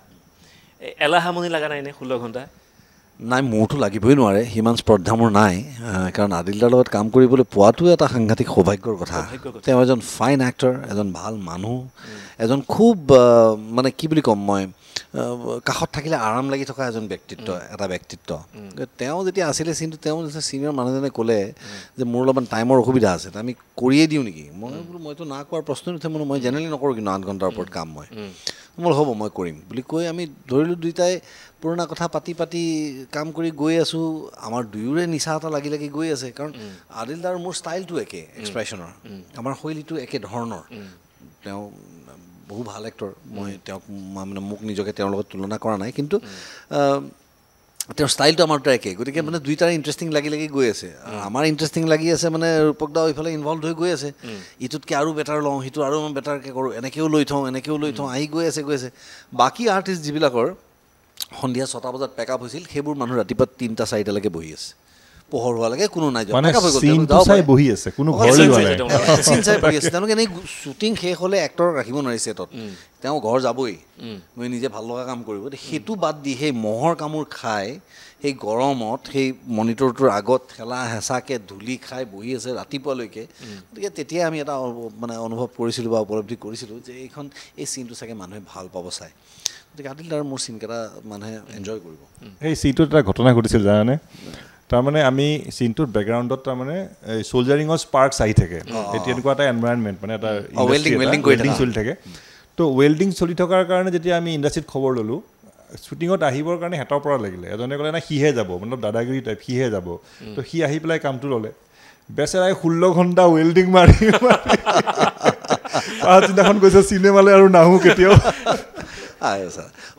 এলাহামনি লগা নাই নে 16 ঘণ্টা নাই মোৰতো লাগিবই নোৱাৰে সিমান স্পৰ্ধা মোৰ নাই কাৰণ আদিলদাৰ লগত কাম কৰিবলৈ পোৱাটো এটা সাংঘাতিক সৌভাগ্যৰ কথা তেওঁ এজন ফাইন এক্টৰ এজন ভাল মানুহ এজন খুব মানে কি বুলি ক'ম মই কাষত থাকিলে আৰাম লাগি থকা এজন ব্যক্তিত্ব তেওঁ যেতিয়া আছিলে চিনটো তেওঁ যেতিয়া চিনিয়ৰ মানুহজনে ক'লে যে মোৰ অলপমান টাইমৰ অসুবিধা আছে আমি কৰিয়ে দিওঁ নেকি মই বোলো মইতো না কোৱাৰ প্ৰশ্নই নুঠে মই জেনেৰেলি নকৰোঁ কিন্তু 8 ঘণ্টাৰ ওপৰত কাম মই হ'ব মই কৰিম বুলি কৈ আমি ধৰিলোঁ দুয়োটাই পুৰণা কথা পাতি পাতি কাম কৰি গৈ আছোঁ আমাৰ দুয়োৰে নিচা এটা লাগি লাগি গৈ আছে কাৰণ আদিলদাৰ মোৰ ষ্টাইলটো একে এক্সপ্ৰেশ্যনৰ আমাৰ শৈলীটো একে ধৰণৰ তেওঁ বহু ভাল এক্টৰ মই তেওঁক মানে মোক নিজকে তেওঁৰ লগত তুলনা কৰা নাই কিন্তু তেওঁৰ ষ্টাইলটো আমাৰ দুটা একে গতিকে মানে দুইটাৰে ইণ্টাৰেষ্টিং লাগি লাগি গৈ আছে আমাৰ ইণ্টাৰেষ্টিং লাগি আছে মানে ৰূপক দা এইফালে ইনভলভ হৈ গৈ আছে ইটোতকৈ আৰু বেটাৰ লওঁ সিটো আৰু বেটাৰকৈ কৰোঁ এনেকৈও লৈ থওঁ আহি গৈ আছে বাকী আৰ্টিষ্ট যিবিলাকৰ সন্ধিয়া 6টা বজাত পেক আপ হৈছিল সেইবোৰ মানুহ ৰাতিপুৱা 3টা 4টালৈকে বহি আছে পোহৰ হোৱালৈকে কোনো নাই তেওঁলোকে এনেই শ্বুটিং শেষ হ'লে এক্টৰক ৰাখিব নোৱাৰিছে ছেটত তেওঁ ঘৰ যাবই মই নিজে ভাল লগা কাম কৰিব সেইটো বাদ দি সেই মহৰ কামোৰ খাই সেই গৰমত সেই মনিটৰটোৰ আগত ঠেলা হেঁচাকৈ ধূলি খাই বহি আছে ৰাতিপুৱালৈকে গতিকে তেতিয়াই আমি এটা মানে অনুভৱ কৰিছিলোঁ বা উপলব্ধি কৰিছিলোঁ যে এই চিনটো চাগে মানুহে ভাল পাব চাই গতিকে আদিলদাৰ মোৰ চিনকেইটা মানুহে এনজয় কৰিব সেই চিনটোত এটা ঘটনা ঘটিছিল জানানে তাৰমানে আমি চিনটোৰ বেকগ্ৰাউণ্ডত তাৰমানে এই চলজাৰিঙৰ স্পাৰ্কছ আহি থাকে এতিয়া এনেকুৱা এটা এনভাইৰনমেণ্ট মানে এটা ৱেল্ডিং চলি থাকে তো ৱেল্ডিং চলি থকাৰ কাৰণে যেতিয়া আমি ইণ্ডাষ্ট্ৰীত খবৰ ল'লোঁ শ্বুটিঙত আহিবৰ কাৰণে হেঁতৰ পৰা লাগিলে এজনে ক'লে নাই সিহে যাব মানে দাদাগিৰি টাইপ সিহে যাব তো সি আহি পেলাই কামটো ল'লে বেচেৰাই 16 ঘণ্টা ৱেল্ডিং মাৰি পাছদিনাখন কৈছে চিনেমালৈ আৰু নাহোঁ কেতিয়াও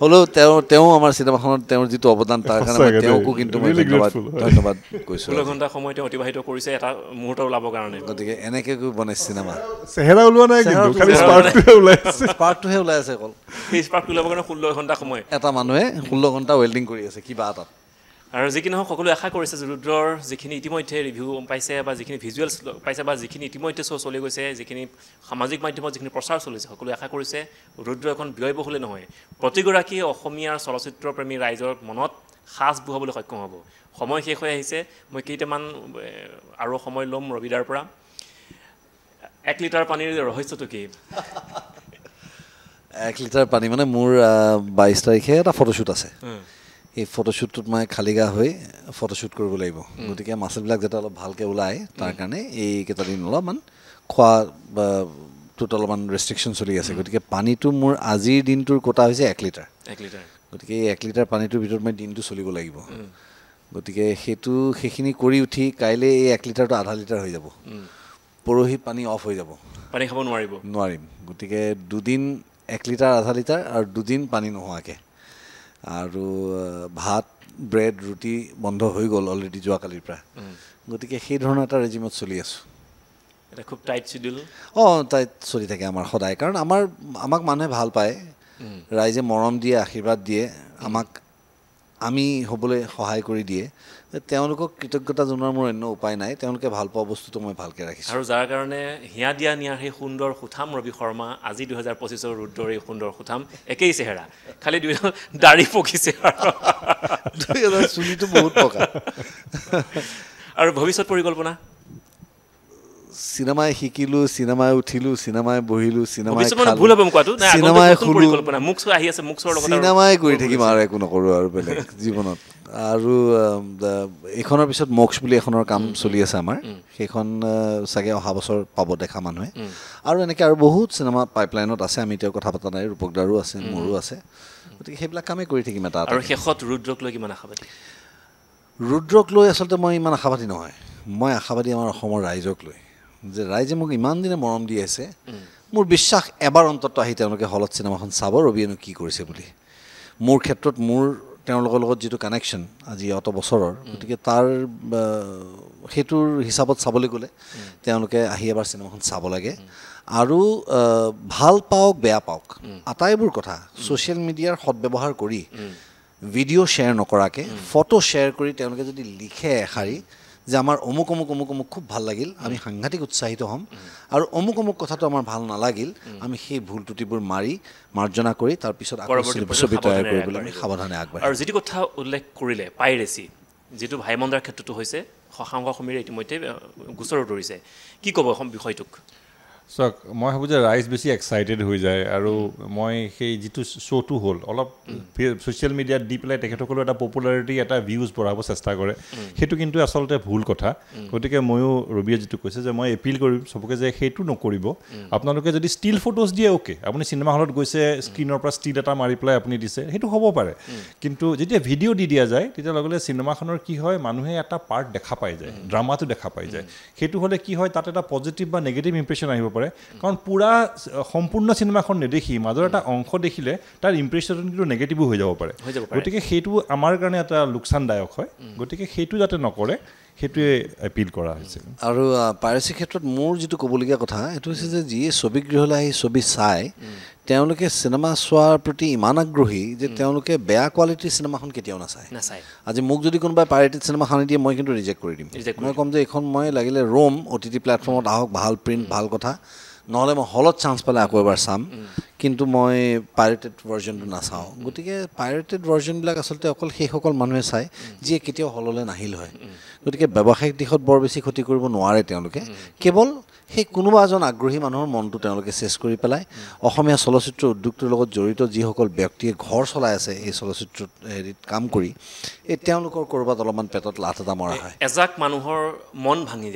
হ'লেও তেওঁ আমাৰ চিনেমাখনত তেওঁৰ যিটো অৱদান তাৰ কাৰণে তেওঁকো কিন্তু মই ধন্যবাদ কৈছোঁ 16 ঘণ্টা সময় তেওঁ অতিবাহিত কৰিছে এটা মুহূৰ্ত ওলাবৰ কাৰণে গতিকে এনেকৈ বনাইছে চিনেমা চেহেৰা ওলোৱা নাই কিন্তু খালি স্পাৰ্কটোহে ওলাই আছে অকল সেই স্পাৰ্কটো ওলাবৰ কাৰণে 16 ঘণ্টা সময় এটা মানুহে 16 ঘণ্টা ৱেল্ডিং কৰি আছে কিবা এটাত আৰু যি কি নহওক সকলোৱে আশা কৰিছে যে ৰুদ্ৰৰ যিখিনি ইতিমধ্যে ৰিভিউ পাইছে বা যিখিনি ভিজুৱেলছ পাইছে বা যিখিনি ইতিমধ্যে চলি গৈছে যিখিনি সামাজিক মাধ্যমত যিখিনি প্ৰচাৰ চলিছে সকলোৱে আশা কৰিছে ৰুদ্ৰ এখন ব্যয়বহুলে নহয় প্ৰতিগৰাকী অসমীয়াৰ চলচ্চিত্ৰপ্ৰেমী ৰাইজৰ মনত সাজ বহুৱাবলৈ সক্ষম হ'ব সময় শেষ হৈ আহিছে মই কেইটামান আৰু সময় ল'ম ৰবিদাৰ পৰা 1 লিটাৰ পানীৰ ৰহস্যটো কি 1 লিটাৰ পানী মানে মোৰ 22 তাৰিখে এটা ফটোশ্বুট আছে এই ফটোশ্বুটটোত মই খালী গা হৈ ফটোশ্বুট কৰিব লাগিব গতিকে মাছবিলাক যাতে অলপ ভালকৈ ওলায় তাৰ কাৰণে এইকেইটা দিন অলপমান খোৱা টোত অলপমান ৰেষ্ট্ৰিকশ্যন চলি আছে গতিকে পানীটো মোৰ আজিৰ দিনটোৰ কোটা হৈছে 1 লিটাৰ গতিকে এই 1 লিটাৰ পানীটোৰ ভিতৰত মই দিনটো চলিব লাগিব গতিকে সেইখিনি কৰি উঠি কাইলৈ এই 1 লিটাৰটো আধা লিটাৰ হৈ যাব পৰহি পানী অফ হৈ যাব পানী খাব নোৱাৰিম গতিকে দুদিন 1 লিটাৰ আধা লিটাৰ আৰু দুদিন পানী নোহোৱাকৈ আৰু ভাত ব্ৰেড ৰুটি বন্ধ হৈ গ'ল অলৰেডি যোৱাকালিৰ পৰা গতিকে সেই ধৰণৰ এটা ৰেজিমত চলি আছোঁ এটা খুব টাইট শিডিউল টাইট চলি থাকে আমাৰ সদায় কাৰণ আমাক মানুহে ভাল পায় ৰাইজে মৰম দিয়ে আশীৰ্বাদ দিয়ে আমি হ'বলৈ সহায় কৰি দিয়ে তেওঁলোকক কৃতজ্ঞতা জনোৱাৰ মোৰ অন্য উপায় নাই তেওঁলোকে ভাল পোৱা বস্তুটো মই ভালকৈ ৰাখিছোঁ আৰু যাৰ কাৰণে হিয়া দিয়া নিয়াৰ সেই সুন্দৰ সুঠাম ৰবি শৰ্মা আজি 2025 ৰুদ্ৰৰ এই সুন্দৰ সুঠাম একেই চেহেৰা খালি দাড়ি পকিছে চুলিটো বহুত পকা আৰু ভৱিষ্যত পৰিকল্পনা চিনেমাই শিকিলোঁ চিনেমাই উঠিলোঁ চিনেমাই বহিলোঁ চিনেমাই কৰি থাকিম আৰু একো নকৰোঁ আৰু বেলেগ জীৱনত আৰু এইখনৰ পিছত মক্স বুলি এখনৰ কাম চলি আছে আমাৰ সেইখন চাগে অহা বছৰ পাব দেখা মানুহে আৰু এনেকৈ আৰু বহুত চিনেমা পাইপলাইনত আছে আমি এতিয়াও কথা পতা নাই ৰূপক দাৰো আছে মোৰো আছে গতিকে সেইবিলাক কামেই কৰি থাকিম এটা আৰু শেষত ৰুদ্ৰক লৈ কিমান আশাবাদী ৰুদ্ৰক লৈ আচলতে মই ইমান আশাবাদী নহয় মই আশাবাদী আমাৰ অসমৰ ৰাইজক লৈ যে ৰাইজে মোক ইমান দিনে মৰম দি আছে মোৰ বিশ্বাস এবাৰ অন্তত আহি তেওঁলোকে হলত চিনেমাখন চাব ৰবিয়েনো কি কৰিছে বুলি মোৰ ক্ষেত্ৰত মোৰ তেওঁলোকৰ লগত যিটো কানেকশ্যন আজি অত বছৰৰ গতিকে তাৰ সেইটোৰ হিচাপত চাবলৈ গ'লে তেওঁলোকে আহি এবাৰ চিনেমাখন চাব লাগে আৰু ভাল পাওক বেয়া পাওক আটাইবোৰ কথা ছ'চিয়েল মিডিয়াৰ সদব্যৱহাৰ কৰি ভিডিঅ' শ্বেয়াৰ নকৰাকৈ ফটো শ্বেয়াৰ কৰি তেওঁলোকে যদি লিখে এষাৰি যে আমাৰ অমুক খুব ভাল লাগিল আমি সাংঘাতিক উৎসাহিত হ'ম আৰু অমুক কথাটো আমাৰ ভাল নালাগিল আমি সেই ভুল ত্ৰুটিবোৰ মাৰ্জনা কৰি তাৰপিছত ছবি তৈয়াৰ কৰিবলৈ আমি সাৱধানে আগবাঢ়িম আৰু যিটো কথা উল্লেখ কৰিলে পাইৰেচি যিটো ভাইমন্দাৰ ক্ষেত্ৰতো হৈছে শশাংক সমীৰে ইতিমধ্যে গোচৰত ধৰিছে কি ক'ব বিষয়টোক চাওক মই ভাবোঁ যে ৰাইজ বেছি এক্সাইটেড হৈ যায় আৰু মই সেই যিটো শ্ব'টো হ'ল অলপ ছ'চিয়েল মিডিয়াত দি পেলাই তেখেতসকলৰ এটা পপুলাৰিটি এটা ভিউজ বঢ়াব চেষ্টা কৰে সেইটো কিন্তু আচলতে ভুল কথা গতিকে ময়ো ৰবিয়ে যিটো কৈছে যে মই এপিল কৰিম চবকে যে সেইটো নকৰিব আপোনালোকে যদি ষ্টিল ফটোজ দিয়ে অ'কে আপুনি চিনেমা হলত গৈছে স্ক্ৰীণৰ পৰা ষ্টিল এটা মাৰি পেলাই আপুনি দিছে সেইটো হ'ব পাৰে কিন্তু যেতিয়া ভিডিঅ' দি দিয়া যায় তেতিয়া লগে লগে চিনেমাখনৰ কি হয় মানুহে এটা পাৰ্ট দেখা পাই যায় ড্ৰামাটো দেখা পাই যায় সেইটো হ'লে কি হয় তাত এটা পজিটিভ বা নেগেটিভ ইম্প্ৰেশ্যন আহিব পাৰে কাৰণ পুৰা সম্পূৰ্ণ চিনেমাখন নেদেখি মাজৰ এটা অংশ দেখিলে তাৰ ইম্প্ৰেশ্যন কিন্তু নেগেটিভো হৈ যাব পাৰে গতিকে সেইটো আমাৰ কাৰণে এটা লোকচানদায়ক হয় গতিকে সেইটো যাতে নকৰে সেইটোৱে এপিল কৰা হৈছে আৰু পাইৰেচিৰ ক্ষেত্ৰত মোৰ যিটো ক'বলগীয়া কথা সেইটো হৈছে যে যিয়ে ছবিগৃহলৈ আহি ছবি চায় তেওঁলোকে চিনেমা চোৱাৰ প্ৰতি ইমান আগ্ৰহী যে তেওঁলোকে বেয়া কোৱালিটিৰ চিনেমাখন কেতিয়াও নাচায় আজি মোক যদি কোনোবাই পাইৰেটেড চিনেমা সানি দিয়ে মই কিন্তু ৰিজেক্ট কৰি দিম মই ক'ম যে এইখন মই লাগিলে ৰোম OTT প্লেটফৰ্মত আহক ভাল প্ৰিণ্ট ভাল কথা নহ'লে মই হলত চান্স পালে আকৌ এবাৰ চাম কিন্তু মই পাইৰেটেড ভাৰ্জনটো নাচাওঁ গতিকে পাইৰেটেড ভাৰ্জনবিলাক আচলতে অকল সেইসকল মানুহে চায় যিয়ে কেতিয়াও হললৈ নাহিল হয় গতিকে ব্যৱসায়িক দিশত বৰ বেছি ক্ষতি কৰিব নোৱাৰে তেওঁলোকে কেৱল সেই কোনোবা এজন আগ্ৰহী মানুহৰ মনটো তেওঁলোকে চেছ কৰি পেলাই অসমীয়া চলচ্চিত্ৰ উদ্যোগটোৰ লগত জড়িত যিসকল ব্যক্তিয়ে ঘৰ চলাই আছে এই চলচ্চিত্ৰত হেৰিত কাম কৰি এই তেওঁলোকৰ ক'ৰবাত অলপমান পেটত লাথ এটা মৰা হয় এজাক মানুহৰ মন ভাঙি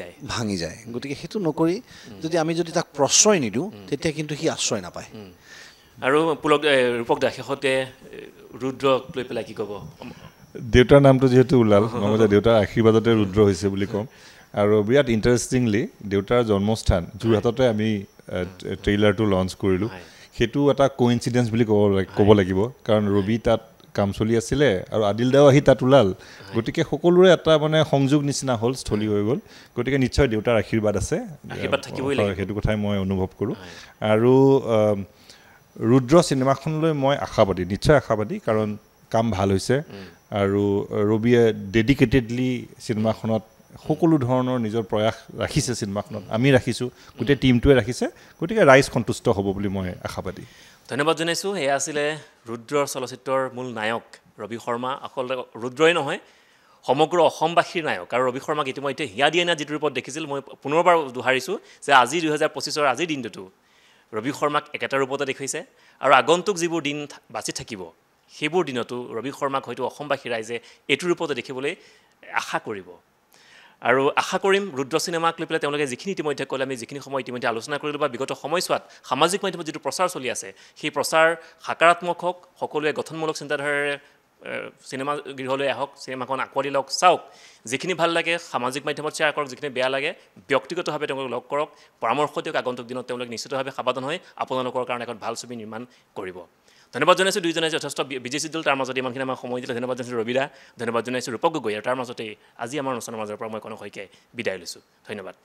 যায় গতিকে সেইটো নকৰি আমি যদি তাক প্ৰশ্ৰয় নিদিওঁ তেতিয়া কিন্তু সি আশ্ৰয় নাপায় আৰু ৰূপক দা শেষতে ৰুদ্ৰক লৈ পেলাই কি ক'ব দেউতাৰ নামটো যিহেতু ওলাল মই যে দেউতাৰ আশীৰ্বাদতে ৰুদ্ৰ হৈছে বুলি ক'ম আৰু বিৰাট ইণ্টাৰেষ্টিংলি দেউতাৰ জন্মস্থান যোৰহাটতে আমি ট্ৰেইলাৰটো লঞ্চ কৰিলোঁ সেইটো এটা কোইনচিডেঞ্চ বুলি ক'ব লাগিব কাৰণ ৰবি তাত কাম চলি আছিলে আৰু আদিল দাও আহি তাত ওলাল গতিকে সকলোৰে এটা মানে সংযোগ নিচিনা হ'ল স্থলী হৈ গ'ল গতিকে নিশ্চয় দেউতাৰ আশীৰ্বাদ আছে সেইটো কথাই মই অনুভৱ কৰোঁ আৰু ৰুদ্ৰ চিনেমাখনলৈ মই আশাবাদী নিশ্চয় আশাবাদী কাৰণ কাম ভাল হৈছে আৰু ৰবিয়ে ডেডিকেটেডলি চিনেমাখনত সকলো ধৰণৰ নিজৰ প্ৰয়াস ৰাখিছে চিনেমাখনত আমি ৰাখিছোঁ গোটেই টীমটোৱে ৰাখিছে গতিকে ৰাইজ সন্তুষ্ট হ'ব বুলি মই আশাবাদী ধন্যবাদ জনাইছোঁ এয়া আছিলে ৰুদ্ৰৰ চলচ্চিত্ৰৰ মূল নায়ক ৰবি শৰ্মা আচলতে ৰুদ্ৰই নহয় সমগ্ৰ অসমবাসীৰ নায়ক আৰু ৰবি শৰ্মাক ইতিমধ্যে হিয়া দিয়া নিয়া যিটো ৰূপত দেখিছিল মই পুনৰবাৰ দোহাৰিছোঁ যে আজি 2025 আজিৰ দিনটোতো ৰবি শৰ্মাক একেটা ৰূপতে দেখুৱাইছে আৰু আগন্তুক যিবোৰ দিন বাচি থাকিব সেইবোৰ দিনতো ৰবি শৰ্মাক হয়তো অসমবাসী ৰাইজে এইটো ৰূপতে দেখিবলৈ আশা কৰিব আৰু আশা কৰিম ৰুদ্ৰ চিনেমাক লৈ পেলাই তেওঁলোকে যিখিনি ইতিমধ্যে ক'লে আমি যিখিনি সময় ইতিমধ্যে আলোচনা কৰিলোঁ বা বিগত সময়ছোৱাত সামাজিক মাধ্যমত যিটো প্ৰচাৰ চলি আছে সেই প্ৰচাৰ সাকাৰাত্মক হওক সকলোৱে গঠনমূলক চিন্তাধাৰাৰে চিনেমা গৃহলৈ আহক চিনেমাখন আঁকোৱালি লওক চাওক যিখিনি ভাল লাগে সামাজিক মাধ্যমত শ্বেয়াৰ কৰক যিখিনি বেয়া লাগে ব্যক্তিগতভাৱে তেওঁলোকক লগ কৰক পৰামৰ্শ দিয়ক আগন্তুক দিনত তেওঁলোকে নিশ্চিতভাৱে সাৱধান হৈ আপোনালোকৰ কাৰণে এখন ভাল ছবি নিৰ্মাণ কৰিব ধন্যবাদ জনাইছোঁ দুইজনে যথেষ্ট বিজেচি দল তাৰ মাজতে ইমানখিনি আমাক সময় দিলে ধন্যবাদ জনাইছোঁ ৰবিদা ধন্যবাদ জনাইছোঁ ৰূপক গগৈ আৰু তাৰ মাজতে আজি আমাৰ অনুষ্ঠানৰ মাজৰ পৰা মই কনক শইকীয়াই বিদায় লৈছোঁ ধন্যবাদ